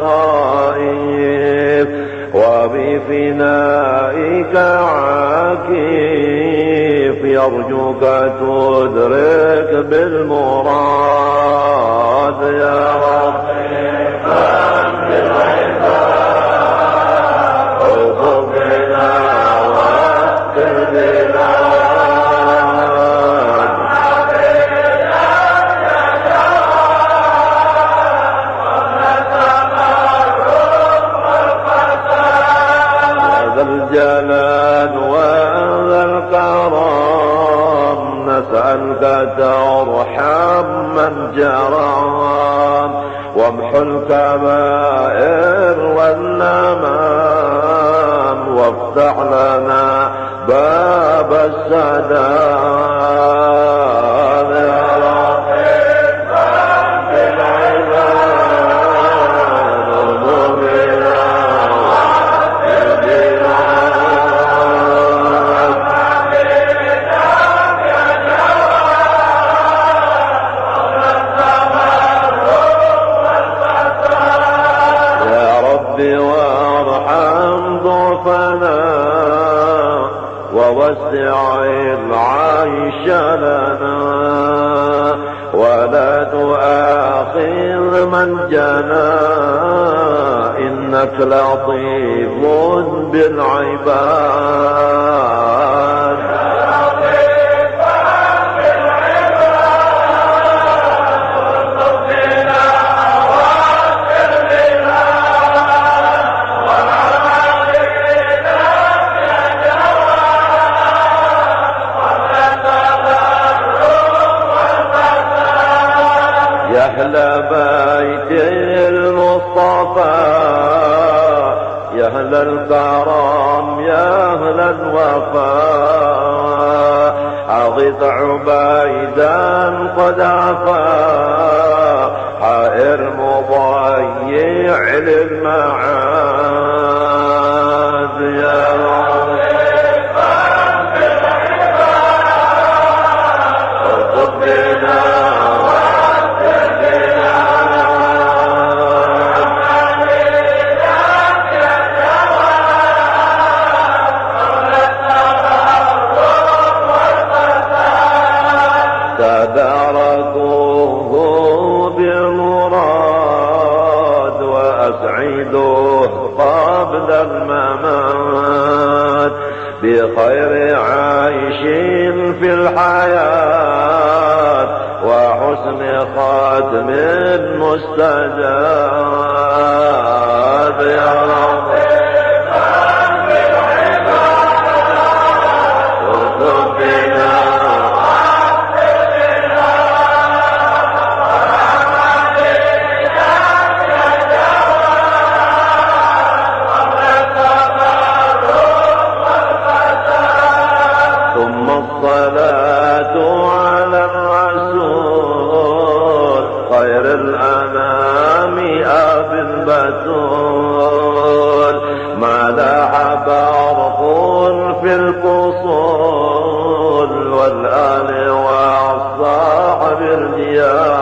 خائف وبفنائك عاكف يرجوك تدرك بالمراد يا رب الجلال وذا الكرم نسألك ترحم من جرام وامحو الكبائر والنمام وافتح لنا باب السلام يا رب ووسع العيش لنا ولا تؤاخذ من جنى إنك لطيف بالعباد أهل بيت المصطفى يا أهل الكرم يا أهل الوفاء أغث عبيدا قد عفا حائر مضيع للمعاد يا رب تداركوه بالمراد وأسعدوه قبل الممات بخير عيش في الحياة وحسن خاتم مستجاب يا رب الصلاة على الرسول خير الأنام أبي البتول ما لاح برق في الفصول والآل والصحب الجياد